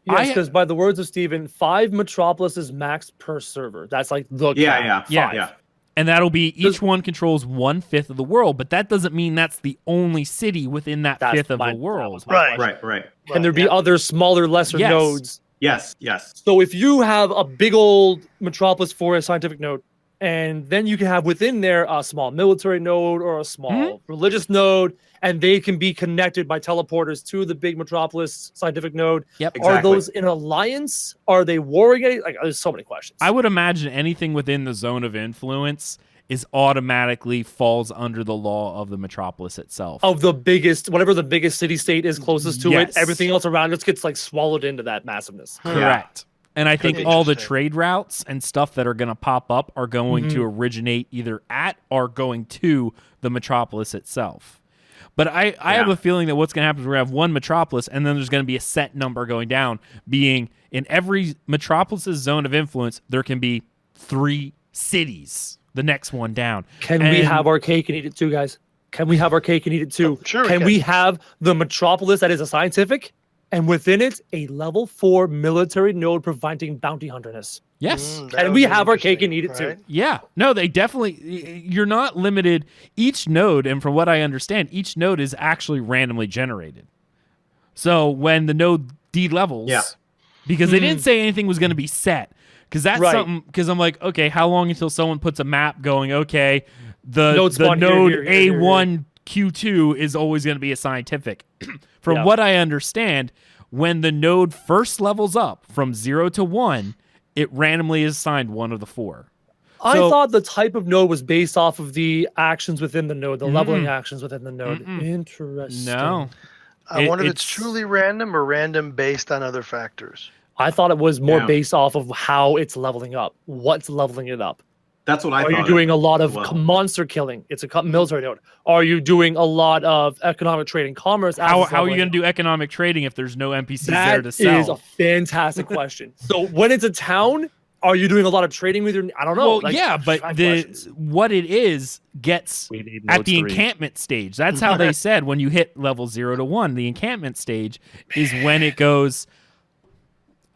S4: Yes, because by the words of Steven, 5 metropolises max per server. That's like the cap. 5.
S1: Yeah. And that'll be each one controls 1/5 of the world, but that doesn't mean that's the only city within that fifth of the world.
S3: Right.
S4: Can there be other smaller, lesser nodes?
S3: Yes.
S4: So if you have a big old metropolis for a scientific node, and then you can have within there a small military node or a small religious node, and they can be connected by teleporters to the big metropolis scientific node.
S1: Yep.
S3: Exactly.
S4: Are those in alliance? Are they warring? Like, there's so many questions.
S1: I would imagine anything within the zone of influence is automatically falls under the law of the metropolis itself.
S4: Of the biggest, whatever the biggest city state is closest to
S1: Yes.
S4: it, everything else around it gets like swallowed into that massiveness.
S1: Correct. And I
S2: Could
S1: think
S2: be
S1: all the
S2: interesting.
S1: trade routes and stuff that are going to pop up are going to originate either at or going to the metropolis itself. But I have a feeling that what's going to happen is we're going to have one metropolis, and then there's going to be a set number going down, being in every metropolis's zone of influence, there can be 3 cities, the next one down.
S4: Can we have our cake and eat it too, guys? Can we have our cake and eat it too?
S2: Sure we
S4: Can
S2: can.
S4: we have the metropolis that is a scientific, and within it, a level 4 military node providing bounty hunterness?
S1: Yes.
S2: That
S4: And
S2: would
S4: we
S2: be
S4: have our cake and
S2: interesting,
S4: eat it too.
S2: right?
S1: Yeah. No, they definitely, you're not limited. Each node, and from what I understand, each node is actually randomly generated. So when the node de-levels, because they didn't say anything was going to be set, because that's something, because I'm like, okay, how long until someone puts a map going, okay, the
S4: Node spawn
S1: node
S4: here, here, here,
S1: A1 Q2 is always going to be a scientific. From what I understand, when the node first levels up from 0 to 1, it randomly is assigned one of the 4.
S4: I
S1: So-
S4: thought the type of node was based off of the actions within the node, the leveling actions within the node. Interesting.
S1: No.
S2: I wonder if
S1: it's-
S2: it's truly random or random based on other factors.
S4: I thought it was more
S3: Yeah.
S4: based off of how it's leveling up. What's leveling it up?
S3: That's what I
S4: Are
S3: thought.
S4: you doing a lot of
S3: well.
S4: monster killing? It's a military node. Are you doing a lot of economic trade and commerce?
S1: How are you going to do economic trading if there's no NPCs there to
S4: That
S1: sell?
S4: is a fantastic question. So when it's a town, are you doing a lot of trading with your? I don't know.
S1: Well, yeah, but what it is gets
S4: We need
S1: at
S4: nodes
S1: the
S4: 3.
S1: encampment stage. That's how they said when you hit level 0 to 1. The encampment stage is when it goes.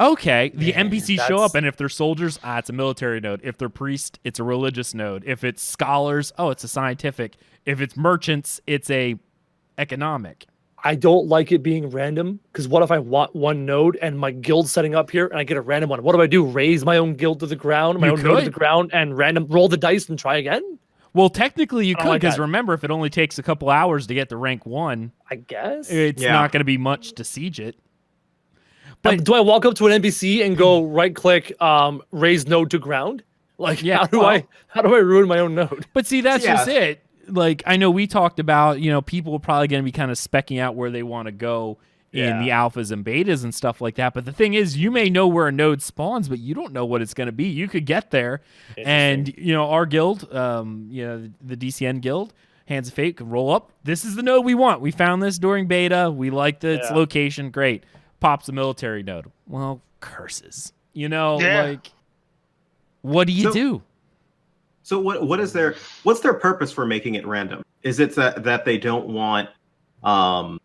S1: Okay, the NPCs show
S4: that's-
S1: up, and if they're soldiers, it's a military node. If they're priests, it's a religious node. If it's scholars, it's a scientific. If it's merchants, it's a economic.
S4: I don't like it being random because what if I want one node and my guild's setting up here and I get a random one? What do? Raise my own guild to the ground, my
S1: You
S4: own node to
S1: could.
S4: the ground, and random roll the dice and try again?
S1: Well, technically you
S4: I don't
S1: could,
S4: like
S1: because
S4: that.
S1: remember, if it only takes a couple hours to get to rank 1,
S4: I guess.
S1: it's
S3: Yeah.
S1: not going to be much to siege it.
S4: But do I walk up to an NPC and go right click, raise node to ground? Like,
S1: Yeah,
S4: how do
S1: well-
S4: I ruin my own node?
S1: But see, that's
S3: Yeah.
S1: just it. Like, I know we talked about, people are probably going to be kind of specking out where they want to go in the alphas and betas and stuff like that. But the thing is, you may know where a node spawns, but you don't know what it's going to be. You could get there, and our guild, the DCN guild, Hands of Fate, could roll up. This is the node we want. We found this during beta. We like its location. Great. Pops a military node. Well, curses. Like, what do you do?
S3: So what's their purpose for making it random? Is it that they don't want all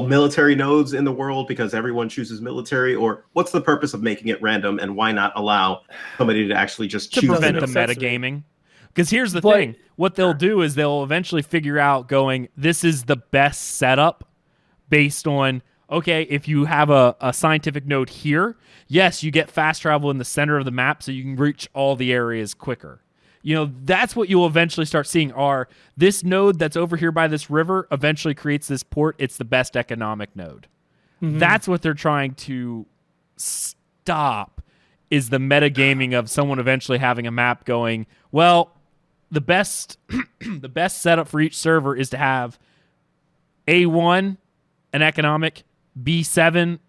S3: military nodes in the world because everyone chooses military, or what's the purpose of making it random, and why not allow somebody to actually just
S1: To
S3: choose
S1: prevent
S3: it?
S1: the
S4: sense to me.
S1: metagaming. Because here's the
S4: But-
S1: thing. What they'll do is they'll eventually figure out this is the best setup based on, okay, if you have a scientific node here, yes, you get fast travel in the center of the map so you can reach all the areas quicker. That's what you'll eventually start seeing are this node that's over here by this river eventually creates this port. It's the best economic node. That's what they're trying to stop is the metagaming of someone eventually having a map going, well, the best the best setup for each server is to have A1, an economic, B7,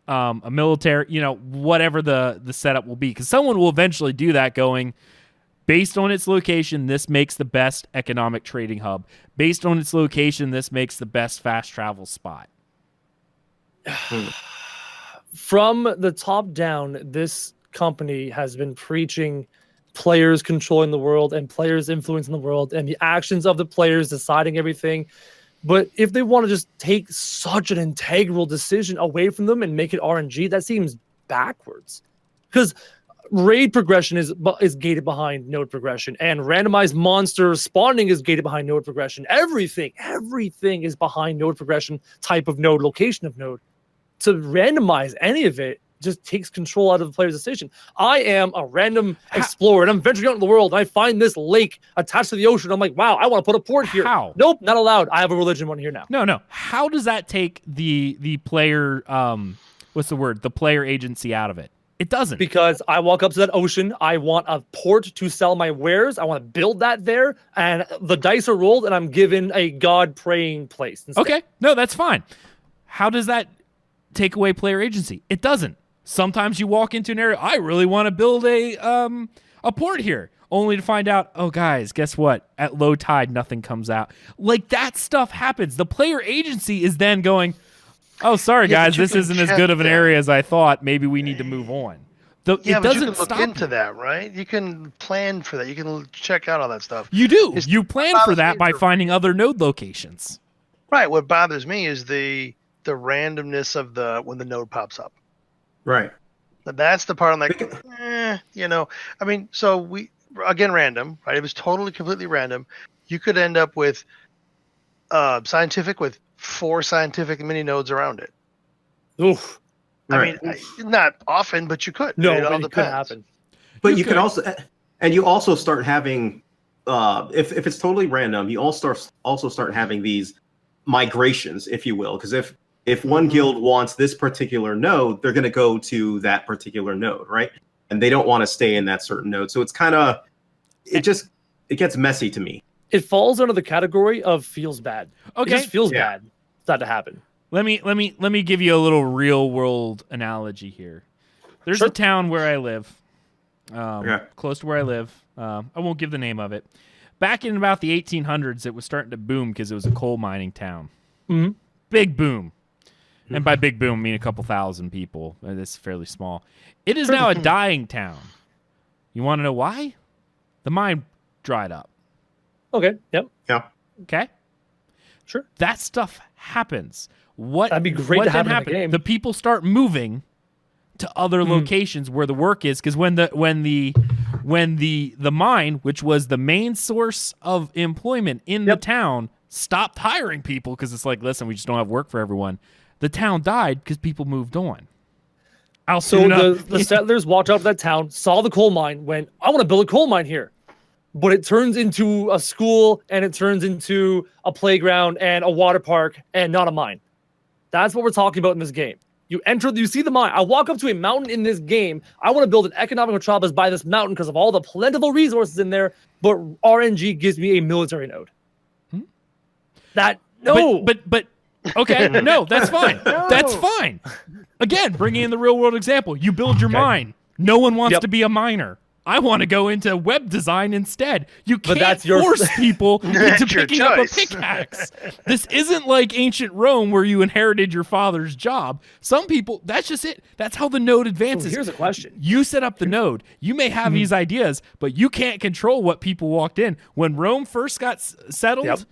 S1: a military, whatever the setup will be. Because someone will eventually do that going, based on its location, this makes the best economic trading hub. Based on its location, this makes the best fast travel spot.
S4: From the top down, this company has been preaching players controlling the world and players influencing the world and the actions of the players deciding everything. But if they want to just take such an integral decision away from them and make it RNG, that seems backwards. Because raid progression is gated behind node progression, and randomized monster spawning is gated behind node progression. Everything is behind node progression, type of node, location of node. To randomize any of it just takes control out of the player's decision. I am a random explorer, and I'm venturing out in the world, and I find this lake attached to the ocean. I'm like, wow, I want to put a port here.
S1: How?
S4: Nope, not allowed. I have a religion one here now.
S1: No. How does that take the player, what's the word? The player agency out of it? It doesn't.
S4: Because I walk up to that ocean, I want a port to sell my wares, I want to build that there, and the dice are rolled, and I'm given a god praying place instead.
S1: Okay, no, that's fine. How does that take away player agency? It doesn't. Sometimes you walk into an area, I really want to build a port here, only to find out, oh guys, guess what? At low tide, nothing comes out. Like, that stuff happens. The player agency is then going, oh, sorry guys, this isn't as good of an area as I thought. Maybe we need to move on.
S2: But you can look into that, right? You can plan for that. You can check out all that stuff.
S1: You do. You plan for that by finding other node locations.
S2: Right. What bothers me is the randomness of when the node pops up.
S3: Right.
S2: That's the part I'm like, I mean, so again, random, right? It was totally, completely random. You could end up with scientific with 4 scientific mini nodes around it.
S4: Oof.
S2: Right. I mean, not often, but you could.
S4: No,
S2: it all
S4: it could happen.
S3: But you can also, and you also start having, if it's totally random, you also start having these migrations, if you will, because if one guild wants this particular node, they're going to go to that particular node, right? And they don't want to stay in that certain node. So it's kind of, it gets messy to me.
S4: It falls under the category of feels bad.
S1: Okay.
S4: It just feels bad for that to happen.
S1: Let me give you a little real world analogy here. There's a town where I live, close to where I live. I won't give the name of it. Back in about the 1800s, it was starting to boom because it was a coal mining town.
S4: Mm-hmm.
S1: Big boom. And by big boom, I mean a couple thousand people. It's fairly small. It is now a dying town. You want to know why? The mine dried up.
S4: Okay. Yep.
S3: Yeah.
S1: Okay.
S4: Sure.
S1: That stuff happens.
S4: That'd be great to have in the game.
S1: The people start moving to other locations where the work is, because when the mine, which was the main source of employment in the town, stopped hiring people because it's like, listen, we just don't have work for everyone. The town died because people moved on.
S4: The settlers walked out of that town, saw the coal mine, went, I want to build a coal mine here. But it turns into a school, and it turns into a playground and a water park and not a mine. That's what we're talking about in this game. You see the mine. I walk up to a mountain in this game. I want to build an economic metropolis by this mountain because of all the plentiful resources in there, but RNG gives me a military node. But okay, no, that's fine.
S2: No.
S1: That's fine. Again, bringing in the real world example. You build your mine. No one wants to be a miner. I want to go into web design instead. You can't force people into picking up a pickaxe. This isn't like ancient Rome where you inherited your father's job. Some people, that's just it. That's how the node advances.
S4: So here's a question.
S1: You set up the node. You may have these ideas, but you can't control what people walked in. When Rome first got settled,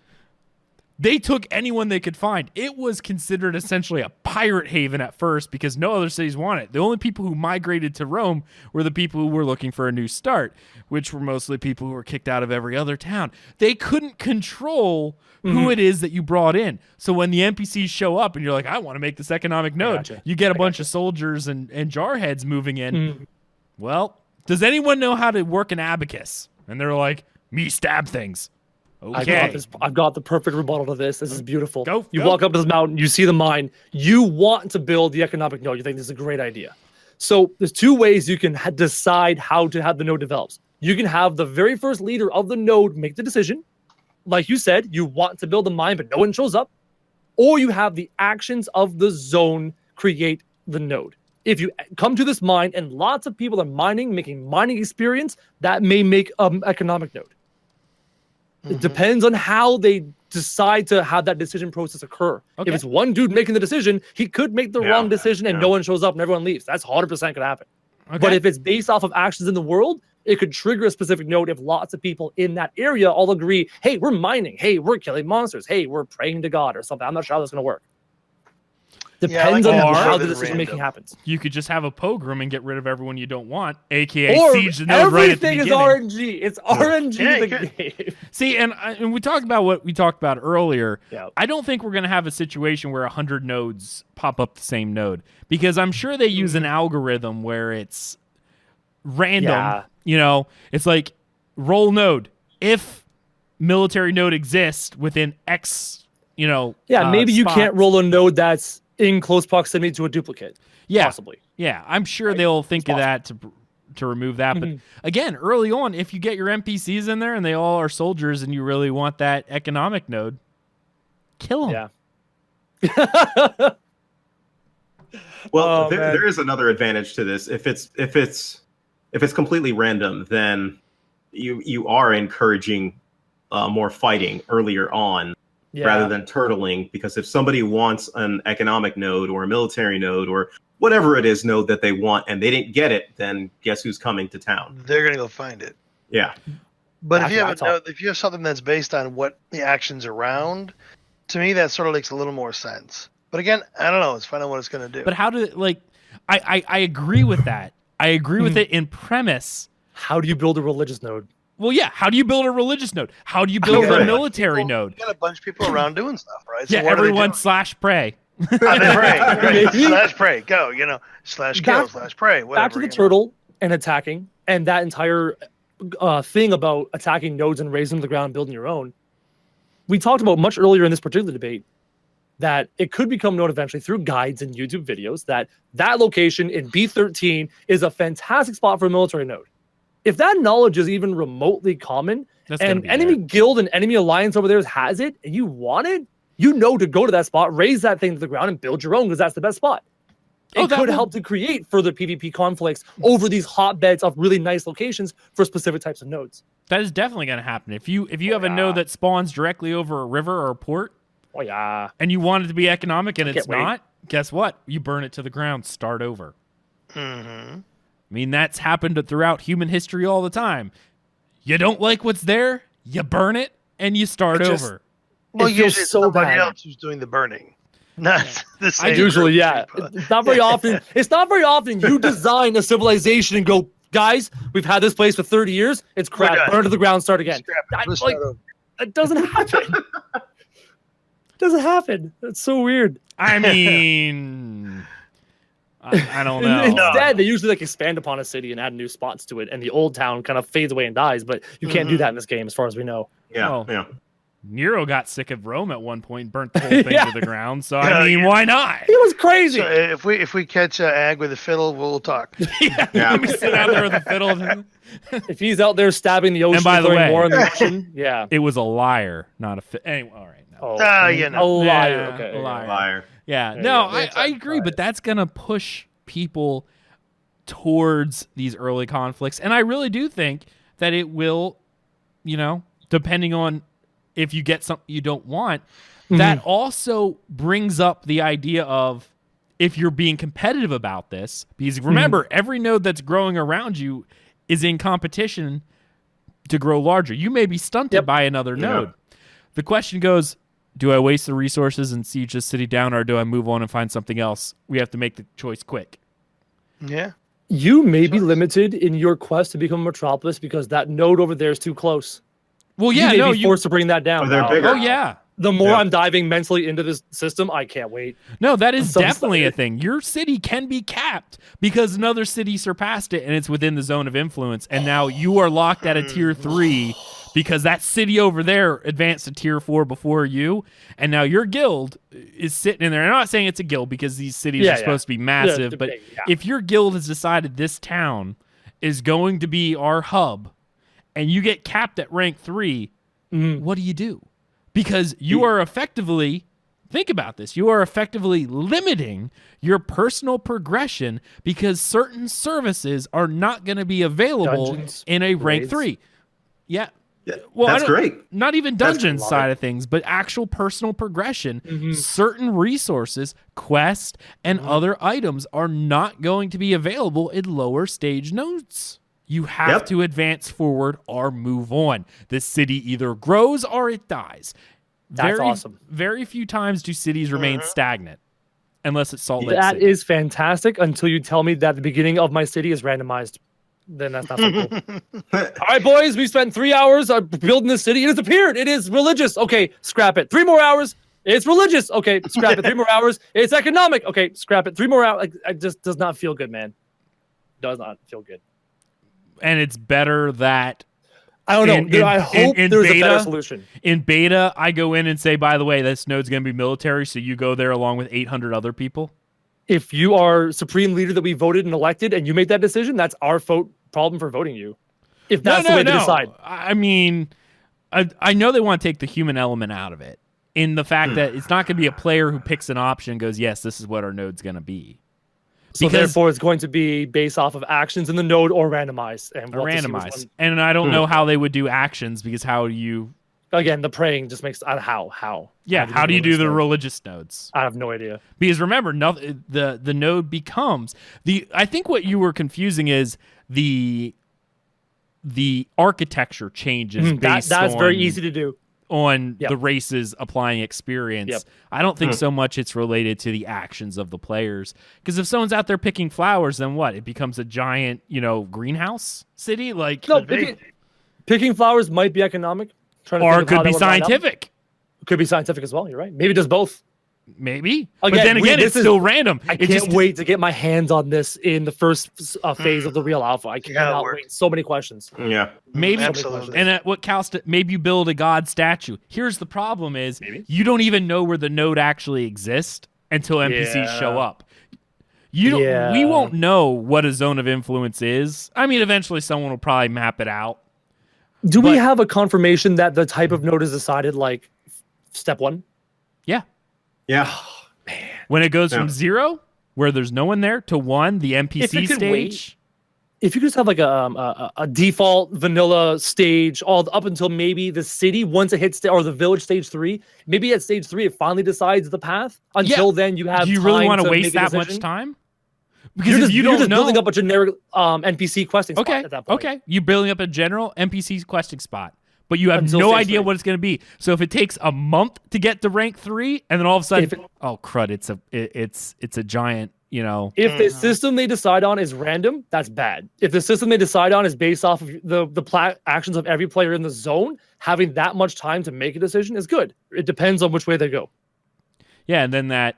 S1: they took anyone they could find. It was considered essentially a pirate haven at first because no other cities wanted it. The only people who migrated to Rome were the people who were looking for a new start, which were mostly people who were kicked out of every other town. They couldn't control who it is that you brought in. So when the NPCs show up and you're like, I want to make this economic node, you get a bunch of soldiers and jarheads moving in. Well, does anyone know how to work an abacus? And they're like, me stab things. Okay.
S4: I've got the perfect rebuttal to this. This is beautiful. You
S1: go.
S4: walk up to this mountain, you see the mine, you want to build the economic node. You think this is a great idea. So there's 2 ways you can decide how to have the node develops. You can have the very first leader of the node make the decision. Like you said, you want to build a mine, but no one shows up. Or you have the actions of the zone create the node. If you come to this mine and lots of people are mining, making mining experience, that may make an economic node. It depends on how they decide to have that decision process occur.
S1: Okay.
S4: If it's one dude making the decision, he could make the wrong decision and no one shows up and everyone leaves. That's 100% could happen. Okay. But if it's based off of actions in the world, it could trigger a specific node if lots of people in that area all agree, hey, we're mining. Hey, we're killing monsters. Hey, we're praying to God or something. I'm not sure how that's going to work. Depends
S2: like
S4: on
S1: that.
S4: how
S2: More
S4: the
S2: than
S4: decision making
S2: random.
S4: happens.
S1: You could just have a pogrom and get rid of everyone you don't want, aka
S4: Or
S1: siege the node right at the
S4: everything is
S1: beginning.
S4: RNG. It's RNG
S2: Yeah, you
S4: the game.
S1: See, and we talked about what we talked about earlier.
S4: Yeah.
S1: I don't think we're going to have a situation where 100 nodes pop up the same node, because I'm sure they use an algorithm where it's random.
S4: Yeah.
S1: You know, it's like roll node if military node exists within X. You know,
S4: Yeah, maybe you
S1: spots.
S4: can't roll a node that's in close proximity to a duplicate.
S1: Yeah,
S4: Possibly.
S1: yeah. I'm sure
S4: Right.
S1: they'll think of
S4: possible.
S1: that to remove that. But
S4: Mhm.
S1: again, early on, if you get your NPCs in there and they all are soldiers, and you really want that economic node, kill them.
S4: Yeah.
S3: Well,
S4: Oh, man.
S3: there is another advantage to this. If it's completely random, then you are encouraging more fighting earlier on
S4: Yeah.
S3: rather than turtling. Because if somebody wants an economic node or a military node or whatever it is node that they want and they didn't get it, then guess who's coming to town?
S2: They're gonna go find it.
S3: Yeah,
S2: But
S4: Back
S2: if you
S4: to
S2: have
S4: my top.
S2: if you have something that's based on what the actions around, to me that sort of makes a little more sense. But again, I don't know. It's finding what it's gonna do.
S1: But how do like I agree with that. I agree with it in premise.
S4: How do you build a religious node?
S1: Well, yeah. How do you build a religious node? How do you build
S2: got
S1: a
S2: a
S1: military
S2: bunch of
S1: node?
S2: You got a bunch of people around doing stuff, right?
S1: Yeah,
S2: what are they
S1: everyone
S2: doing?
S1: slash pray.
S2: Pray, great.
S4: Maybe.
S2: Slash pray, go. Slash kill,
S4: Back-
S2: slash pray. Whatever.
S4: Back to the
S2: you know.
S4: turtle and attacking, and that entire thing about attacking nodes and raising them to the ground and building your own. We talked about much earlier in this particular debate that it could become known eventually through guides and YouTube videos that location in B13 is a fantastic spot for a military node. If that knowledge is even remotely common,
S1: That's gonna
S4: and
S1: be
S4: enemy
S1: there.
S4: guild and enemy alliance over there has it, and you want it, you know to go to that spot, raise that thing to the ground, and build your own because that's the best spot.
S1: Oh,
S4: It
S1: that
S4: could
S1: will-
S4: help to create further PvP conflicts over these hotbeds of really nice locations for specific types of nodes.
S1: That is definitely going to happen. If you have a
S4: yeah.
S1: node that spawns directly over a river or a port,
S4: Oh yeah,
S1: and you want it to be economic and
S4: I
S1: it's
S4: can't wait.
S1: not, guess what? You burn it to the ground. Start over.
S2: Mm-hmm.
S1: I mean, that's happened throughout human history all the time. You don't like what's there, you burn it, and you start
S4: It just-
S1: over.
S2: Well,
S4: feels
S2: usually it's
S4: so
S2: somebody
S4: bad.
S2: else who's doing the burning, not the same.
S4: usually
S2: group
S4: yeah.
S2: of people.
S4: It's not very often. It's not very often you design a civilization and go, guys, we've had this place for 30 years. It's
S2: We're
S4: crap.
S2: done.
S4: Burn to the ground. Start again.
S2: Scrap it.
S4: That,
S2: Let's
S4: like,
S2: start over.
S4: that doesn't happen. Doesn't happen. That's so weird.
S1: I mean, I don't know.
S4: Instead, they usually like expand upon a city and add new spots to it, and the old town kind of fades away and dies. But you can't do that in this game, as far as we know.
S3: yeah,
S1: Oh.
S3: yeah.
S1: Nero got sick of Rome at one point, burnt the whole thing
S4: Yeah.
S1: to the ground. So
S2: Yeah,
S1: I mean,
S2: yeah.
S1: why not?
S4: It was crazy.
S2: So if we catch Ag with a fiddle, we'll talk.
S1: Yeah,
S3: Yeah.
S1: let me sit out there with a fiddle.
S4: If he's out there stabbing the ocean,
S1: by the
S4: declaring
S1: way-
S4: war on the ocean, yeah.
S1: It was a liar, not a anyway. All right, no.
S4: Oh,
S2: You
S4: a
S2: know.
S4: liar.
S1: Yeah,
S4: Okay,
S1: a liar.
S3: Liar.
S1: Yeah,
S4: There
S1: no,
S4: you go.
S1: I agree, but that's gonna push people towards these early conflicts, and I really do think that it will, depending on if you get something you don't want, that also brings up the idea of if you're being competitive about this, because remember, every node that's growing around you is in competition to grow larger. You may be stunted
S4: Yep.
S1: by another
S3: Yeah.
S1: node. The question goes, do I waste the resources and siege this city down, or do I move on and find something else? We have to make the choice quick.
S2: Yeah.
S4: You may be limited in your quest to become a metropolis because that node over there is too close.
S1: Well,
S4: You
S1: yeah,
S4: may
S1: no,
S4: be forced to bring that down.
S3: Oh, they're
S4: Wow.
S3: bigger.
S1: Oh, yeah.
S4: The more
S3: Yeah.
S4: I'm diving mentally into this system, I can't wait.
S1: No, that is
S4: so
S1: definitely a
S4: excited.
S1: thing. Your city can be capped because another city surpassed it and it's within the zone of influence. And now you are locked at a tier 3 because that city over there advanced to tier 4 before you. And now your guild is sitting in there. I'm not saying it's a guild because these cities
S4: Yeah,
S1: are
S4: yeah.
S1: supposed to be massive,
S4: Yeah,
S1: but
S4: big, yeah.
S1: if your guild has decided this town is going to be our hub and you get capped at rank 3, what do? Because you are effectively, think about this, you are effectively limiting your personal progression because certain services are not going to be available
S4: Dungeons,
S1: in a rank
S4: raids.
S1: 3. Yeah.
S3: Yeah,
S1: Well,
S3: that's
S1: I don't-
S3: great.
S1: Not even
S3: That's-
S1: dungeon
S4: love
S1: side
S4: it.
S1: of things, but actual personal progression. Certain resources, quests, and other items are not going to be available in lower stage nodes. You have
S3: Yep.
S1: to advance forward or move on. The city either grows or it dies.
S4: That's awesome.
S1: Very few times do cities remain stagnant. unless it's Salt Lake
S4: That
S1: City.
S4: is fantastic until you tell me that the beginning of my city is randomized. Then that's not so cool. All right, boys, we spent 3 hours building this city. It has appeared. It is religious. Okay, scrap it. 3 more hours. It's religious. Okay, scrap it. 3 more hours. It's economic. Okay, scrap it. 3 more hours. Like, it just does not feel good, man. Does not feel good.
S1: And it's better that
S4: I don't know. I hope there's a better solution.
S1: In beta, I go in and say, by the way, this node's going to be military, so you go there along with 800 other people.
S4: If you are supreme leader that we voted and elected and you make that decision, that's our problem for voting you. If that's the way they decide.
S1: I mean, I know they want to take the human element out of it in the fact that it's not going to be a player who picks an option and goes, yes, this is what our node's going to be.
S4: So therefore, it's going to be based off of actions in the node or randomized.
S1: And I don't know how they would do actions because how do you...
S4: Again, the praying just makes... How?
S1: Yeah, how do you do the religious nodes?
S4: I have no idea.
S1: Because remember, the node becomes... I think what you were confusing is the architecture changes based on...
S4: That's very easy to do.
S1: On the races applying experience.
S4: Yep.
S1: I don't think so much it's related to the actions of the players. Because if someone's out there picking flowers, then what? It becomes a giant, greenhouse city? Like,
S4: no, picking flowers might be economic.
S1: Or it could be scientific.
S4: It could be scientific as well. You're right. Maybe it does both.
S1: Maybe. But then again, it's still random.
S4: I can't wait to get my hands on this in the first phase of the real alpha. I cannot wait. So many questions.
S3: Yeah.
S1: Maybe.
S2: Absolutely.
S1: And at what cost? Maybe you build a god statue. Here's the problem is you don't even know where the node actually exists until NPCs show up. We won't know what a zone of influence is. I mean, eventually someone will probably map it out.
S4: Do we have a confirmation that the type of node is decided like step 1?
S1: Yeah.
S3: Yeah.
S4: Oh, man.
S1: When it goes from 0, where there's no one there, to 1, the NPC stage.
S4: If you just have like a default vanilla stage all up until maybe the city, once it hits or the village stage 3, maybe at stage 3 it finally decides the path. Until then, you have.
S1: Do you really want to waste that much time? Because
S4: you're just building up a generic NPC questing spot at that point.
S1: Okay, you're building up a general NPC questing spot, but you have no idea what it's going to be. So if it takes a month to get to rank 3, and then all of a sudden, oh crud, it's a giant,
S4: If the system they decide on is random, that's bad. If the system they decide on is based off of the actions of every player in the zone, having that much time to make a decision is good. It depends on which way they go.
S1: Yeah, and then that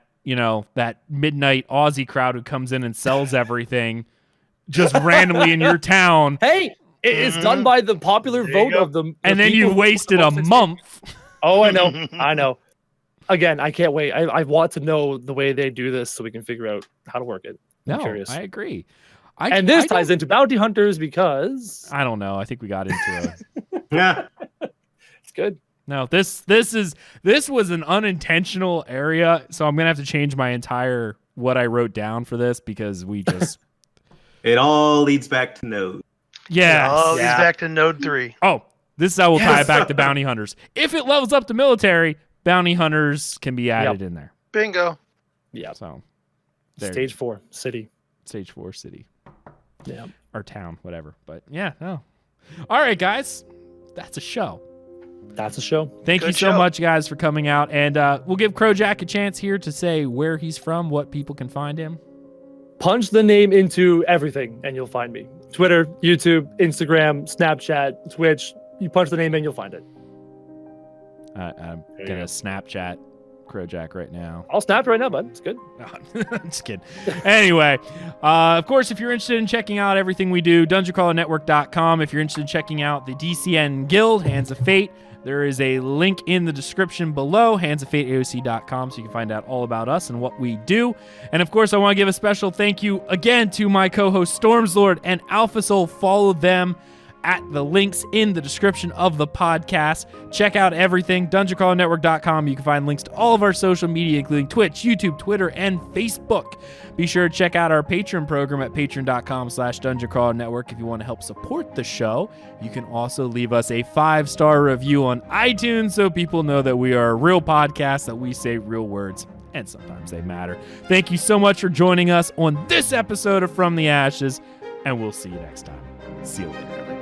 S1: midnight Aussie crowd who comes in and sells everything just randomly in your town.
S4: Hey, it's done by the popular vote of them.
S1: And then you wasted a month.
S4: Oh, I know. Again, I can't wait. I want to know the way they do this so we can figure out how to work it. I'm curious.
S1: I agree.
S4: This ties into bounty hunters because...
S1: I don't know. I think we got into it.
S3: Yeah.
S4: It's good.
S1: No, this was an unintentional area, so I'm gonna have to change my entire what I wrote down for this because we just
S3: it all leads back to node.
S1: Yeah,
S2: it all leads back to node 3.
S1: Oh, this is how we'll tie it back to bounty hunters. If it levels up to military, bounty hunters can be added in there.
S2: Bingo.
S1: Yeah. So
S4: stage 4 city.
S1: Stage 4 city.
S4: Yeah.
S1: Or town, whatever. But yeah, no. All right, guys, that's a show.
S4: That's a show.
S1: Thank you so much, guys, for coming out. And we'll give Crojack a chance here to say where he's from, what people can find him.
S4: Punch the name into everything, and you'll find me. Twitter, YouTube, Instagram, Snapchat, Twitch. You punch the name in, you'll find it.
S1: I'm going to Snapchat Crojack right now.
S4: I'll snap right now, bud. It's good.
S1: I'm just kidding. Anyway, of course, if you're interested in checking out everything we do, DungeonCrawlerNetwork.com. If you're interested in checking out the DCN Guild, Hands of Fate, there is a link in the description below, handsoffateaoc.com, so you can find out all about us and what we do. And of course, I want to give a special thank you again to my co-host Stormslord and Alpha Soul. Follow them at the links in the description of the podcast. Check out everything, DungeonCrawlerNetwork.com. You can find links to all of our social media, including Twitch, YouTube, Twitter, and Facebook. Be sure to check out our Patreon program at patreon.com/DungeonCrawlerNetwork if you want to help support the show. You can also leave us a 5-star review on iTunes so people know that we are a real podcast, that we say real words, and sometimes they matter. Thank you so much for joining us on this episode of From the Ashes, and we'll see you next time. See you later, everyone.